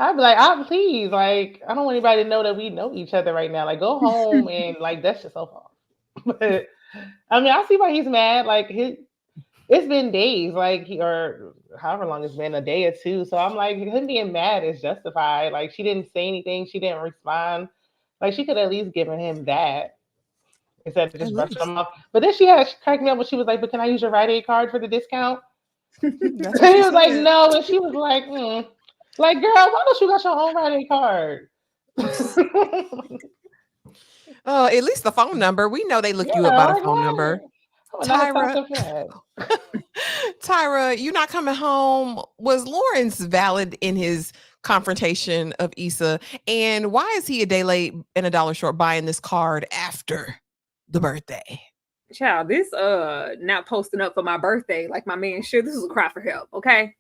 I'd be like, please, like, I don't want anybody to know that we know each other right now. Like, go home and like dust yourself off. But I mean, I see why he's mad. Like, it's been days, like or however long it's been, a day or two. So I'm like, him being mad is justified. Like, she didn't say anything, she didn't respond. Like, she could at least given him that instead of just brushing him off. But then she cracked me up when she was like, "But can I use your Rite Aid card for the discount?" And he was like, "No," and she was like, Like, girl, why don't you got your own Rite Aid card? Oh, at least the phone number. We know they look you up by the phone number. Tyra, you not coming home. Was Lawrence valid in his confrontation of Issa? And why is he a day late and $1 short buying this card after the birthday? Child, this not posting up for my birthday like my man should. This was a cry for help, okay?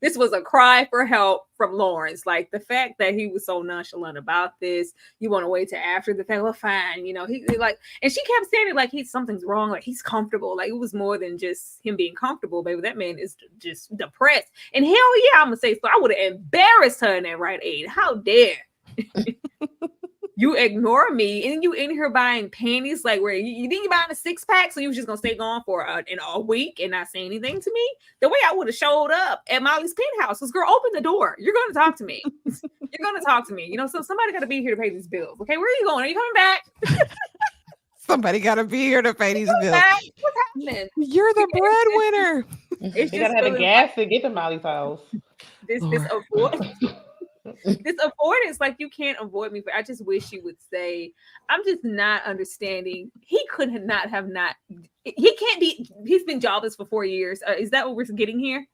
This was a cry for help from Lawrence. Like, the fact that he was so nonchalant about this, you want to wait till after the fact. Well, fine, he like, and she kept saying it like something's wrong, like he's comfortable. Like, it was more than just him being comfortable, baby. That man is just depressed. And hell yeah, I'm gonna say so. I would have embarrassed her in that Rite Aid. How dare you ignore me, and you in here buying panties? Like, where you think you're buying a 6-pack, so you was just gonna stay gone for a week and not say anything to me? The way I would have showed up at Molly's penthouse was, girl, open the door. You're gonna talk to me. You're gonna talk to me. So somebody got to be here to pay these bills. Okay, where are you going? Are you coming back? Somebody got to be here to pay these bills. What's happening? You're the breadwinner. You gotta have the gas to get to Molly's house. This avoidance, like, you can't avoid me, but I just wish you would say, I'm just not understanding. He could not have he can't be, he's been jobless for 4 years. Is that what we're getting here?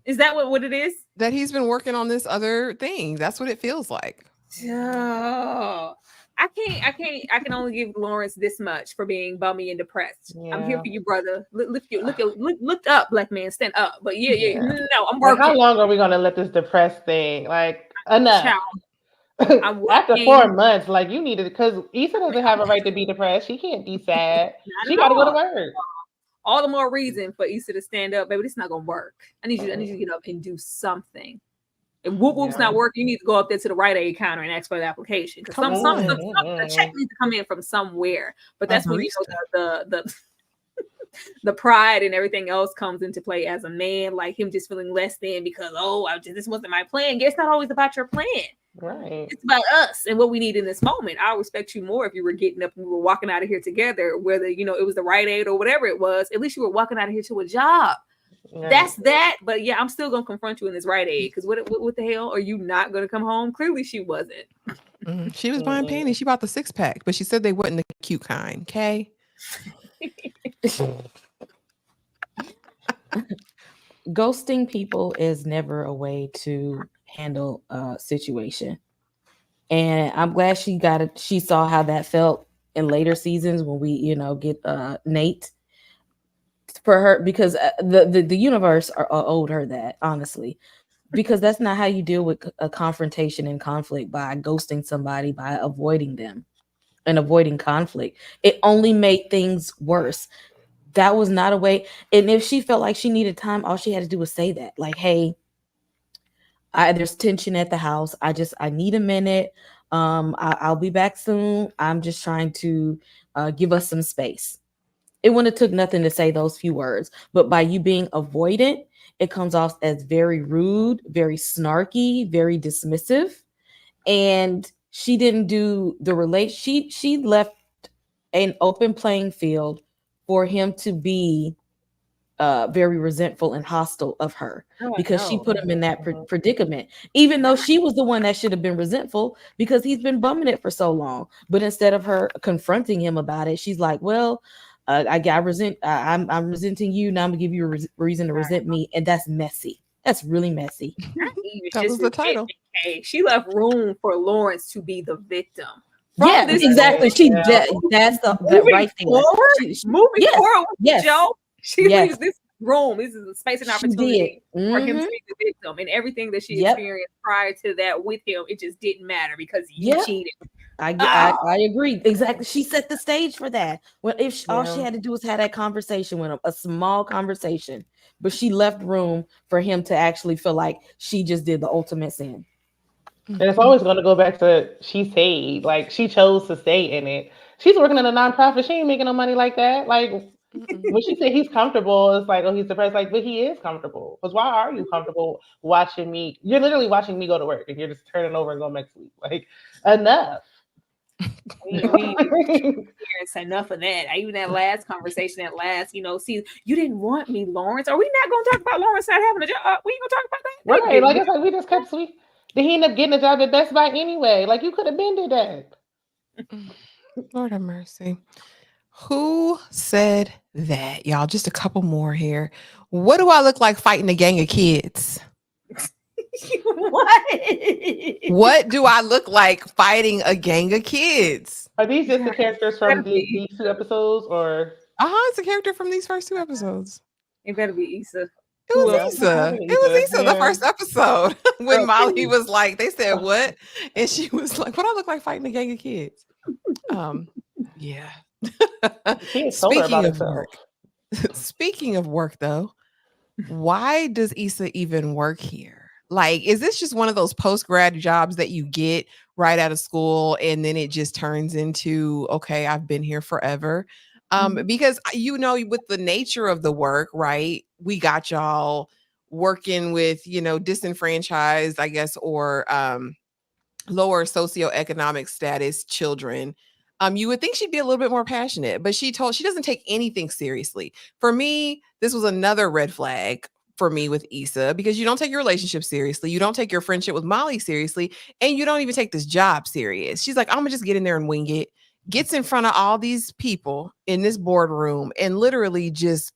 Is that what it is? That he's been working on this other thing. That's what it feels like. Oh, I can only give Lawrence this much for being bummy and depressed. Yeah. I'm here for you, brother. Look up, black man, stand up. But yeah. No, I'm working. How long are we gonna let this depressed thing? Like, enough. After 4 months, like, you need it, because Issa doesn't have a right to be depressed. She can't be sad. She got to go to work. All the more reason for Issa to stand up, baby. This is not gonna work. I need you to get up and do something. If whoop's not working, you need to go up there to the Rite Aid counter and ask for the application. Because the check needs to come in from somewhere. But that's when the pride and everything else comes into play as a man, like him just feeling less than because this wasn't my plan. It's not always about your plan. Right. It's about us and what we need in this moment. I'll respect you more if you were getting up and we were walking out of here together, whether it was the Rite Aid or whatever it was. At least you were walking out of here to a job. Right. That's that. But yeah, I'm still gonna confront you in this Rite Aid, because what the hell, are you not gonna come home? Clearly she wasn't. She was buying panties. She bought the 6-pack, but she said they wasn't the cute kind. Okay. Ghosting people is never a way to handle a situation. And I'm glad she got it. She saw how that felt in later seasons when we, get Nate for her, because the universe owed her that, honestly, because that's not how you deal with a confrontation and conflict, by ghosting somebody, by avoiding them and avoiding conflict. It only made things worse. That was not a way. And if she felt like she needed time, all she had to do was say that, like, hey, there's tension at the house. I need a minute. I'll be back soon. I'm just trying to give us some space. It wouldn't have took nothing to say those few words, but by you being avoidant, it comes off as very rude, very snarky, very dismissive. And she didn't do the she left an open playing field for him to be very resentful and hostile of her, because she put him in that predicament, even though she was the one that should have been resentful because he's been bumming it for so long. But instead of her confronting him about it, she's like, well, I'm resenting you. Now I'm gonna give you a reason to resent me. And that's messy. That's really messy. That was the title. She left room for Lawrence to be the victim. Yeah, exactly. That's the right thing. Moving forward with Joe. She Yes. leaves this room. This is a space and opportunity for him to be the victim. And everything that she experienced prior to that with him, it just didn't matter because you cheated. I agree. Exactly. She set the stage for that. Well, all she had to do was have that conversation with him, a small conversation, but she left room for him to actually feel like she just did the ultimate sin. And it's always going to go back to she stayed. Like, she chose to stay in it. She's working in a nonprofit. She ain't making no money like that. Like, when she said he's comfortable, it's like, oh, he's depressed. Like, but he is comfortable. Because why are you comfortable watching me? You're literally watching me go to work and you're just turning over and going back to sleep. Like, enough. We experienced enough of that. Even that last conversation, see, you didn't want me, Lawrence. Are we not going to talk about Lawrence not having a job? We ain't going to talk about that? Right. Like, it's like we just kept sweet. Did he end up getting a job at Best Buy anyway? Like, you could have been did that. Lord have mercy. Who said that, y'all? Just a couple more here. What do I look like fighting a gang of kids? What do I look like fighting a gang of kids? Are these just the characters from these two episodes, or? It's a character from these first two episodes. It better be Issa. It was Issa. It was Issa, the first episode. When Molly was like, they said what? And she was like, what do I look like fighting a gang of kids? Yeah. Speaking of work, though, why does Issa even work here? Like, is this just one of those post-grad jobs that you get right out of school and then it just turns into, okay, I've been here forever? Because with the nature of the work, right? We got y'all working with, disenfranchised, I guess, or lower socioeconomic status children. You would think she'd be a little bit more passionate, but she doesn't take anything seriously. For me, this was another red flag for me with Issa, because you don't take your relationship seriously. You don't take your friendship with Molly seriously. And you don't even take this job serious. She's like, I'm gonna just get in there and wing it. Gets in front of all these people in this boardroom and literally just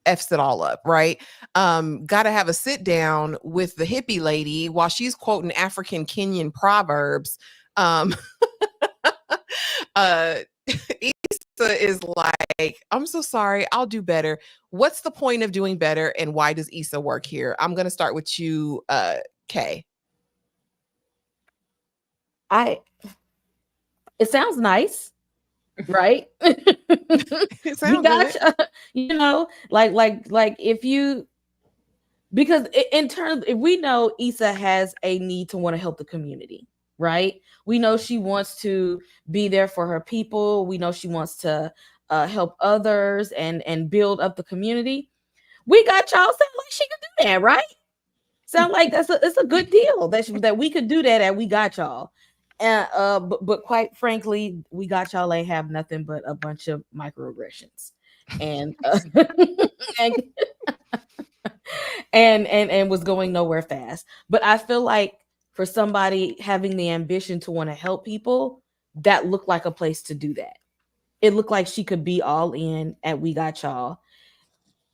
F's it all up, right? Got to have a sit down with the hippie lady while she's quoting African Kenyan proverbs. Issa is like, I'm so sorry, I'll do better. What's the point of doing better, and why does Issa work here? I'm going to start with you, Kay. It sounds nice, right? It sounds good. Like if you, because in terms, if we know Issa has a need to want to help the community, right? We know she wants to be there for her people. We know she wants to help others and build up the community. We got y'all sound like she could do that, right? Sound like it's a good deal that we could do that, and we got y'all. But quite frankly, we got y'all ain't have nothing but a bunch of microaggressions, and and was going nowhere fast. But I feel like for somebody having the ambition to want to help people, that looked like a place to do that. It looked like she could be all in, and we got y'all.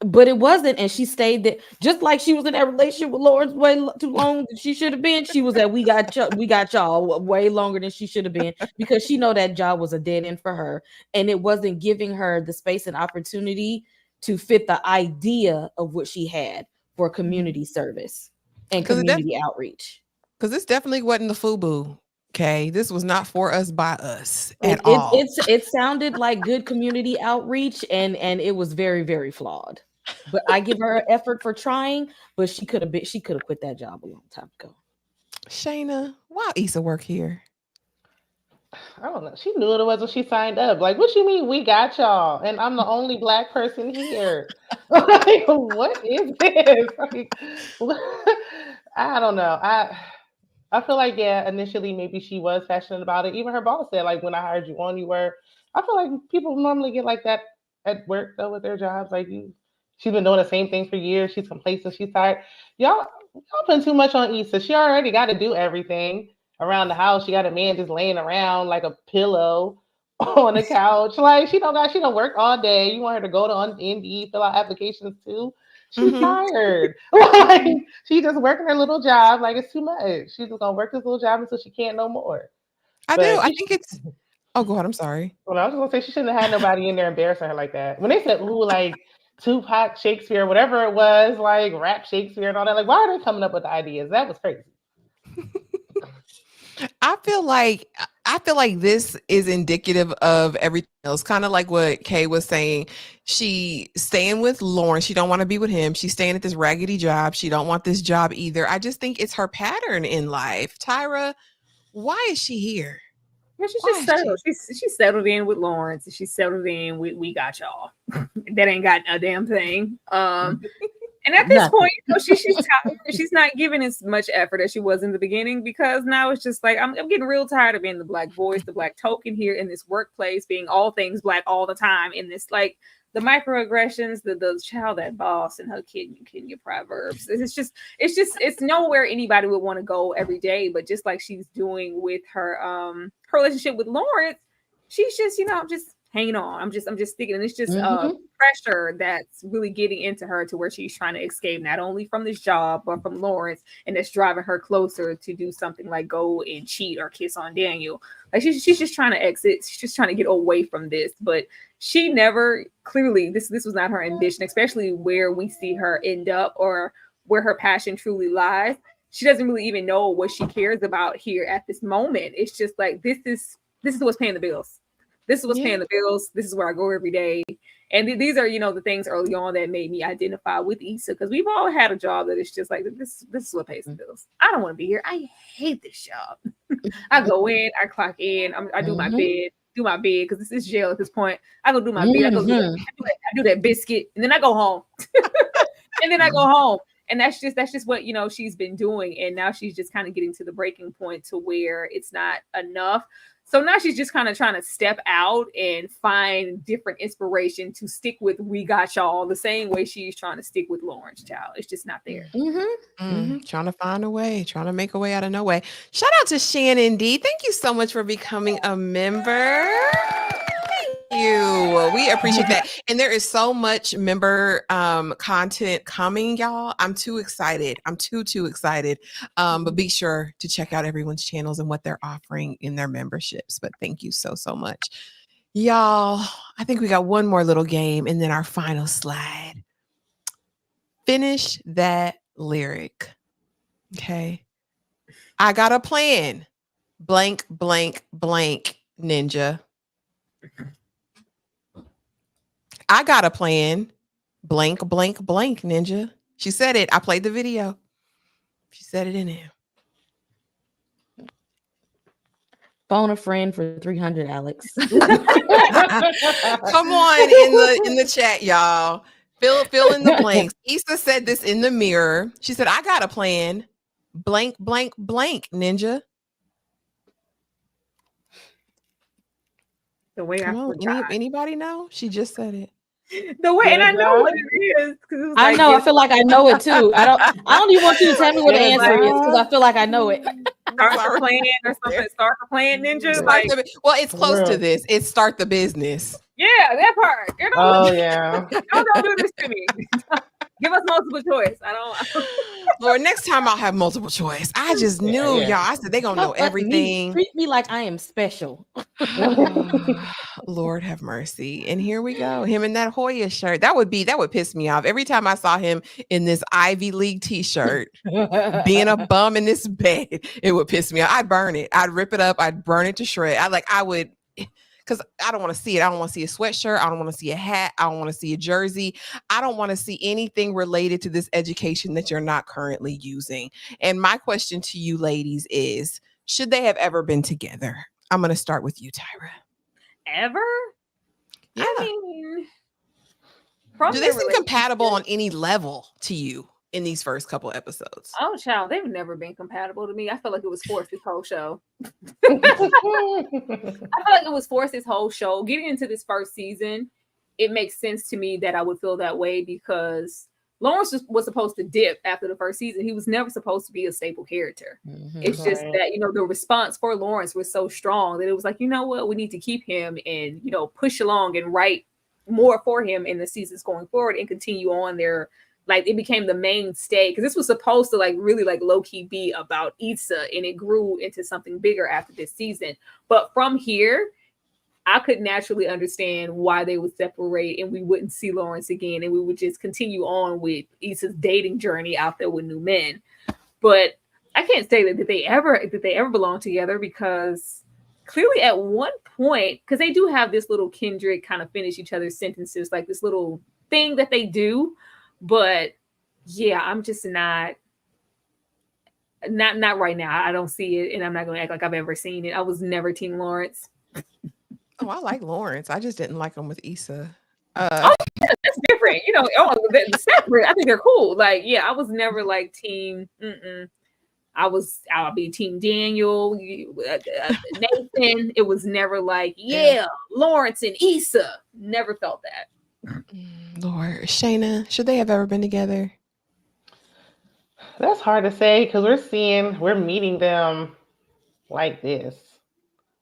But it wasn't, and she stayed there just like she was in that relationship with Lawrence way too long than she should have been. She was at we got y'all way longer than she should have been because she know that job was a dead end for her, and it wasn't giving her the space and opportunity to fit the idea of what she had for community service and community outreach. Because this definitely wasn't the FUBU. Okay, this was not for us by us at all. It sounded like good community outreach, and it was very, very flawed. But I give her effort for trying, but she could have quit that job a long time ago. Shayna, why Issa work here? I don't know. She knew what it was when she signed up. Like, what you mean we got y'all? And I'm the only Black person here. Like, what is this? Like, I don't know. I feel like, yeah, initially maybe she was passionate about it. Even her boss said, like, when I hired you on, you were. I feel like people normally get like that at work, though, with their jobs. Like, she's been doing the same thing for years. She's complacent. She's tired. Y'all putting too much on Issa. She already got to do everything around the house. She got a man just laying around like a pillow on the couch. Like, she don't work all day. You want her to go to Indeed, fill out applications too? She's tired. Like, she's just working her little job. Like, it's too much. She's just gonna work this little job until she can't no more. I think it's. Oh, go ahead. I'm sorry. Well, I was gonna say she shouldn't have had nobody in there embarrassing her like that. When they said, "Ooh, like Tupac, Shakespeare, whatever it was, like rap Shakespeare and all that," like, why are they coming up with the ideas? That was crazy. I feel like this is indicative of everything else. Kind of like what Kay was saying. She staying with Lauren. She don't want to be with him. She's staying at this raggedy job. She don't want this job either. I just think it's her pattern in life. Tyra, why is she here? Yeah, she's just settled. She's settled in with Lawrence. She's settled in with we got y'all. That ain't got a damn thing. And at this point, you know, she's tired. She's not giving as much effort as she was in the beginning because now it's just like I'm getting real tired of being the Black voice, the Black token here in this workplace, being all things Black all the time in this, like, the microaggressions, the child that boss and her Kenya proverbs. It's nowhere anybody would want to go every day. But just like she's doing with her relationship with Lawrence, she's just, you know, just hanging on. I'm just sticking, and it's just pressure that's really getting into her to where she's trying to escape not only from this job but from Lawrence, and that's driving her closer to do something like go and cheat or kiss on Daniel. Like she's just trying to exit. She's just trying to get away from this, but she never clearly this was not her ambition, especially where we see her end up or where her passion truly lies. She doesn't really even know what she cares about here at this moment. It's just like this is what's paying the bills. This is what's paying the bills. This is where I go every day. And these are, you know, the things early on that made me identify with Issa, because we've all had a job that is just like, this is what pays the bills. I don't want to be here. I hate this job. I go in, I clock in, I do my bed, because this is jail at this point. I go do my bed, I do that biscuit, and then I go home. And that's just what, you know, she's been doing. And now she's just kind of getting to the breaking point to where it's not enough. So now she's just kind of trying to step out and find different inspiration to stick with we got y'all the same way she's trying to stick with Lawrence, child. It's just not there. Trying to find a way, trying to make a way out of no way. Shout out to Shannon D. Thank you so much for becoming a member. Thank you. We appreciate that. And there is so much member content coming, y'all. I'm too excited. I'm too excited. But be sure to check out everyone's channels and what they're offering in their memberships. But thank you so much. Y'all, I think we got one more little game and then our final slide. Finish that lyric. Okay. I got a plan. Blank, blank, blank, ninja. I got a plan. Blank, blank, blank, ninja. She said it. I played the video. She said it in there. Phone a friend for 300, Alex. Come on in the chat, y'all. Fill in the blanks. Issa said this in the mirror. She said, I got a plan. Blank, blank, blank, ninja. The way anybody know? She just said it. The way, and I know what it is. I know. I feel like I know it too. I don't even want you to tell me what the answer is, because I feel like I know it. Start the plan or something. Start the plan, ninja. Well, it's close to this. It's start the business. Yeah, that part. You know, Oh yeah. don't do this to me. Give us multiple choice. I don't. Lord, next time I'll have multiple choice. I just knew, yeah. y'all. I said they gonna know everything. Treat me like I am special. Lord have mercy. And here we go. Him in that Hoya shirt. That would piss me off. Every time I saw him in this Ivy League t-shirt, being a bum in this bed, it would piss me off. I'd burn it. I'd rip it up. I'd burn it to shred. I would, because I don't want to see it. I don't want to see a sweatshirt. I don't want to see a hat. I don't want to see a jersey. I don't want to see anything related to this education that you're not currently using. And my question to you ladies is, should they have ever been together? I'm going to start with you, Tyra. Ever? Yeah. I mean, do they seem compatible on any level to you in these first couple episodes? Oh, child, they've never been compatible to me. I feel like it was forced this whole show. I feel like it was forced this whole show. Getting into this first season, it makes sense to me that I would feel that way because Lawrence was supposed to dip after the first season. He was never supposed to be a staple character. It's just that, the response for Lawrence was so strong that it was like, you know what, we need to keep him and, push along and write more for him in the seasons going forward and continue on there. Like it became the mainstay because this was supposed to really low-key be about Issa and it grew into something bigger after this season. But from here, I could naturally understand why they would separate and we wouldn't see Lawrence again and we would just continue on with Issa's dating journey out there with new men. But I can't say that they ever belong together because clearly at one point, because they do have this little kindred kind of finish each other's sentences, like this little thing that they do. But yeah, I'm just not right now. I don't see it and I'm not going to act like I've ever seen it. I was never Team Lawrence. Oh, I like Lawrence. I just didn't like him with Issa. Yeah, that's different. Separate. I think they're cool. Like, yeah, I was never like team. I'll be Team Daniel, Nathan. It was never like, Lawrence and Issa. Never felt that. Lord, Shayna, should they have ever been together? That's hard to say because we're meeting them like this.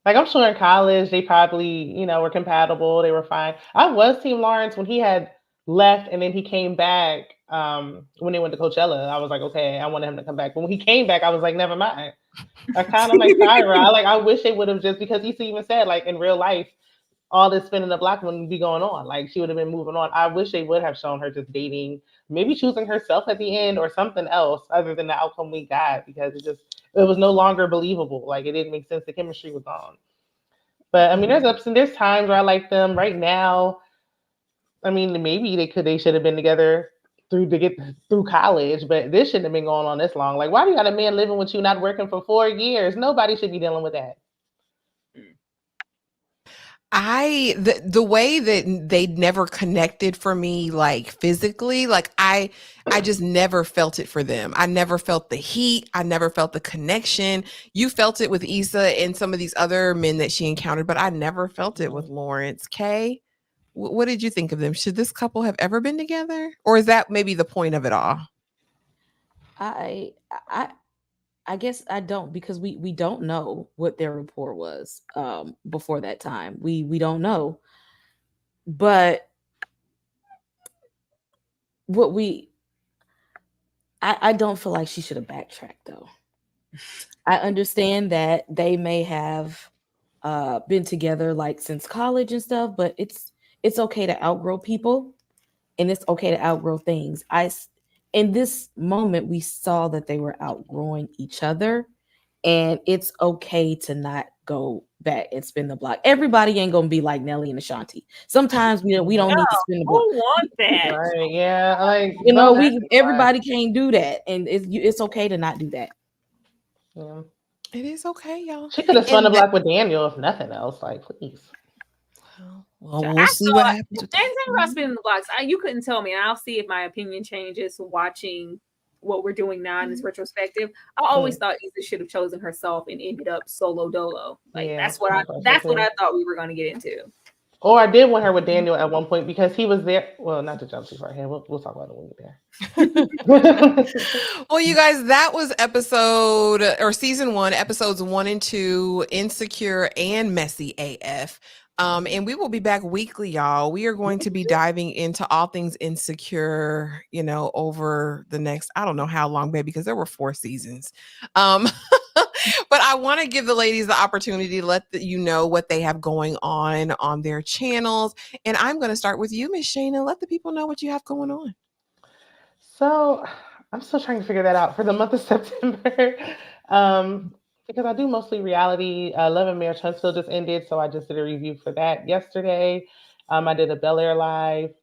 Like I'm sure in college they probably, were compatible. They were fine. I was Team Lawrence when he had left and then he came back when they went to Coachella. I was like, okay, I wanted him to come back. But when he came back, I was like, never mind. I kind of like Tyra. I wish they would have just because he even said like in real life, all this spinning the block wouldn't be going on. Like she would have been moving on. I wish they would have shown her just dating, maybe choosing herself at the end or something else other than the outcome we got because it was no longer believable. Like it didn't make sense. The chemistry was gone. But I mean, there's ups and there's times where I like them. Right now, I mean, maybe they should have been together to get through college, but this shouldn't have been going on this long. Like, why do you got a man living with you not working for 4 years? Nobody should be dealing with that. The way that they never connected for me, like physically, like I just never felt it for them. I never felt the heat. I never felt the connection. You felt it with Issa and some of these other men that she encountered, but I never felt it with Lawrence. Kay, what did you think of them? Should this couple have ever been together? Or is that maybe the point of it all? I guess I don't because we don't know what their rapport was before that time. We don't know. But I don't feel like she should have backtracked though. I understand that they may have been together like since college and stuff, but it's okay to outgrow people and it's okay to outgrow things. In this moment, we saw that they were outgrowing each other, and it's okay to not go back and spin the block. Everybody ain't gonna be like Nelly and Ashanti. Sometimes we don't need to spin the block. Who want that? Right, yeah, like everybody can't do that, and it's okay to not do that. Yeah. It is okay, y'all. She could have spun the block with Daniel if nothing else. Like, please. Well, we'll see what happens. Same thing about spinning the blocks. You couldn't tell me, and I'll see if my opinion changes watching what we're doing now in this retrospective. I always thought Issa should have chosen herself and ended up solo dolo. Like that's what I thought we were going to get into. Or I did want her with Daniel at one point because he was there. Well, not to jump too far ahead. We'll talk about it when we get there. Well, you guys, that was season 1, episodes 1 and 2, Insecure and Messy AF. And we will be back weekly, y'all. We are going to be diving into all things Insecure, over the next, I don't know how long, baby, because there were 4 seasons. But I want to give the ladies the opportunity to let you know what they have going on their channels. And I'm going to start with you, Miss Shayna. Let the people know what you have going on. So I'm still trying to figure that out for the month of September. Because I do mostly reality. Love and Marriage Huntsville just ended, so I just did a review for that yesterday. I did a Bel Air live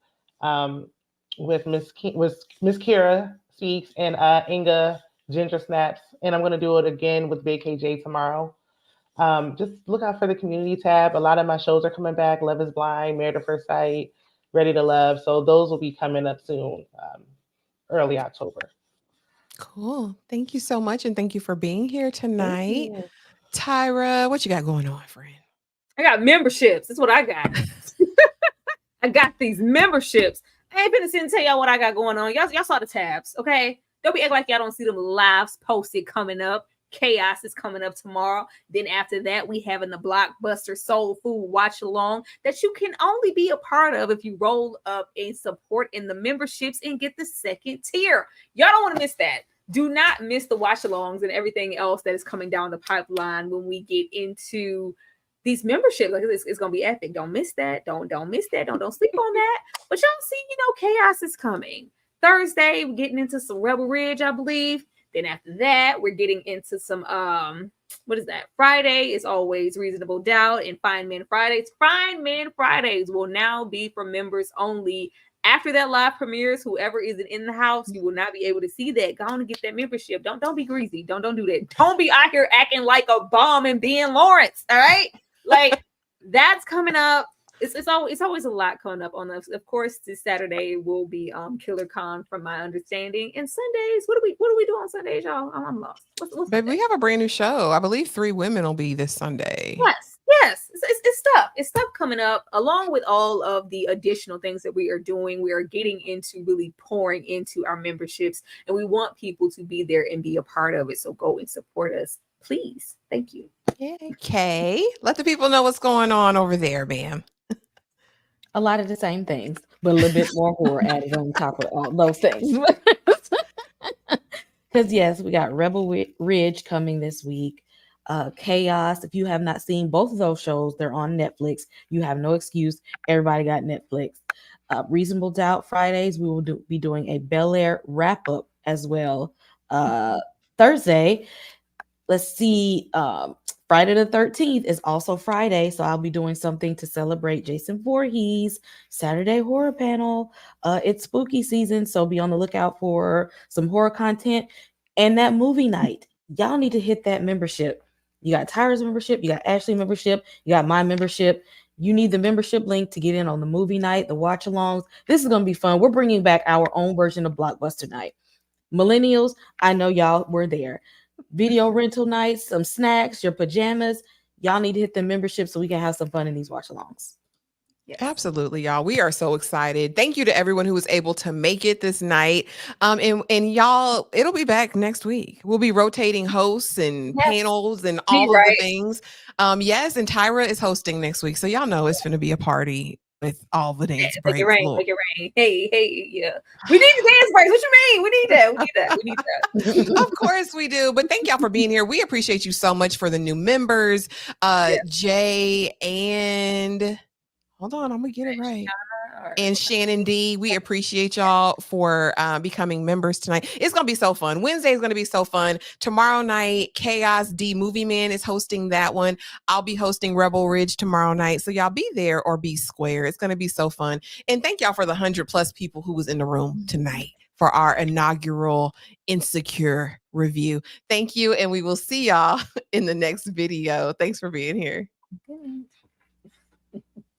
with Miss Kira Speaks and Inga Ginger Snaps, and I'm going to do it again with Big KJ tomorrow. Just look out for the community tab. A lot of my shows are coming back. Love is Blind, Married at First Sight, Ready to Love. So those will be coming up soon, early October. Cool. Thank you so much. And thank you for being here tonight. Tyra, what you got going on, friend? I got memberships. That's what I got. I got these memberships. I ain't finna sit and tell y'all what I got going on. Y'all saw the tabs, okay? Don't be acting like y'all don't see them lives posted coming up. Chaos is coming up tomorrow. Then after that, we having the Blockbuster Soul Food watch along that you can only be a part of if you roll up and support in the memberships and get the second tier. Y'all don't want to miss that. Do not miss the watch alongs and everything else that is coming down the pipeline when we get into these memberships. Like it's gonna be epic. Don't miss that. Don't miss that. Don't sleep on that. But y'all see, chaos is coming. Thursday, we're getting into some Rebel Ridge, I believe. Then after that, we're getting into some what is that? Friday is always Reasonable Doubt and Fine Men Fridays. Fine Men Fridays will now be for members only. After that live premieres, whoever isn't in the house, you will not be able to see that. Go on and get that membership. Don't be greasy. Don't do that. Don't be out here acting like a bum and being Lawrence. All right, like that's coming up. It's always a lot coming up on us. Of course, this Saturday will be Killer Con, from my understanding. And Sundays, what do we do on Sundays, y'all? I'm lost. What's Baby, we have a brand new show. I believe 3 Women will be this Sunday. Yes. It's stuff. It's stuff coming up, along with all of the additional things that we are doing. We are getting into really pouring into our memberships, and we want people to be there and be a part of it. So go and support us, please. Thank you. Okay. Let the people know what's going on over there, ma'am. A lot of the same things, but a little bit more horror added on top of all those things. Because yes, we got Rebel Ridge coming this week. Chaos. If you have not seen both of those shows, they're on Netflix. You have no excuse. Everybody got Netflix. Reasonable Doubt Fridays. We will be doing a Bel Air wrap up as well. Thursday. Let's see. Friday the 13th is also Friday, so I'll be doing something to celebrate Jason Voorhees. Saturday horror panel. It's spooky season, so be on the lookout for some horror content. And that movie night, y'all need to hit that membership. You got Tyra's membership, you got Ashley membership, you got my membership. You need the membership link to get in on the movie night, the watch alongs. This is going to be fun. We're bringing back our own version of Blockbuster night. Millennials, I know y'all were there. Video rental nights, some snacks, your pajamas. Y'all need to hit the membership so we can have some fun in these watch alongs. Yes. Absolutely, y'all. We are so excited. Thank you to everyone who was able to make it this night. And y'all, it'll be back next week. We'll be rotating hosts and panels and all of the things. Yes, and Tyra is hosting next week. So y'all know it's going to be a party with all the dance breaks. Make it rain. Hey, yeah. We need the dance breaks. What you mean? We need that. Of course we do. But thank y'all for being here. We appreciate you so much for the new members. Jay and... Hold on, I'm gonna get it right. And Shannon D, we appreciate y'all for becoming members tonight. It's gonna be so fun. Wednesday is gonna be so fun. Tomorrow night, Chaos D Movie Man is hosting that one. I'll be hosting Rebel Ridge tomorrow night. So y'all be there or be square. It's gonna be so fun. And thank y'all for the 100+ people who was in the room tonight for our inaugural Insecure review. Thank you, and we will see y'all in the next video. Thanks for being here. Okay.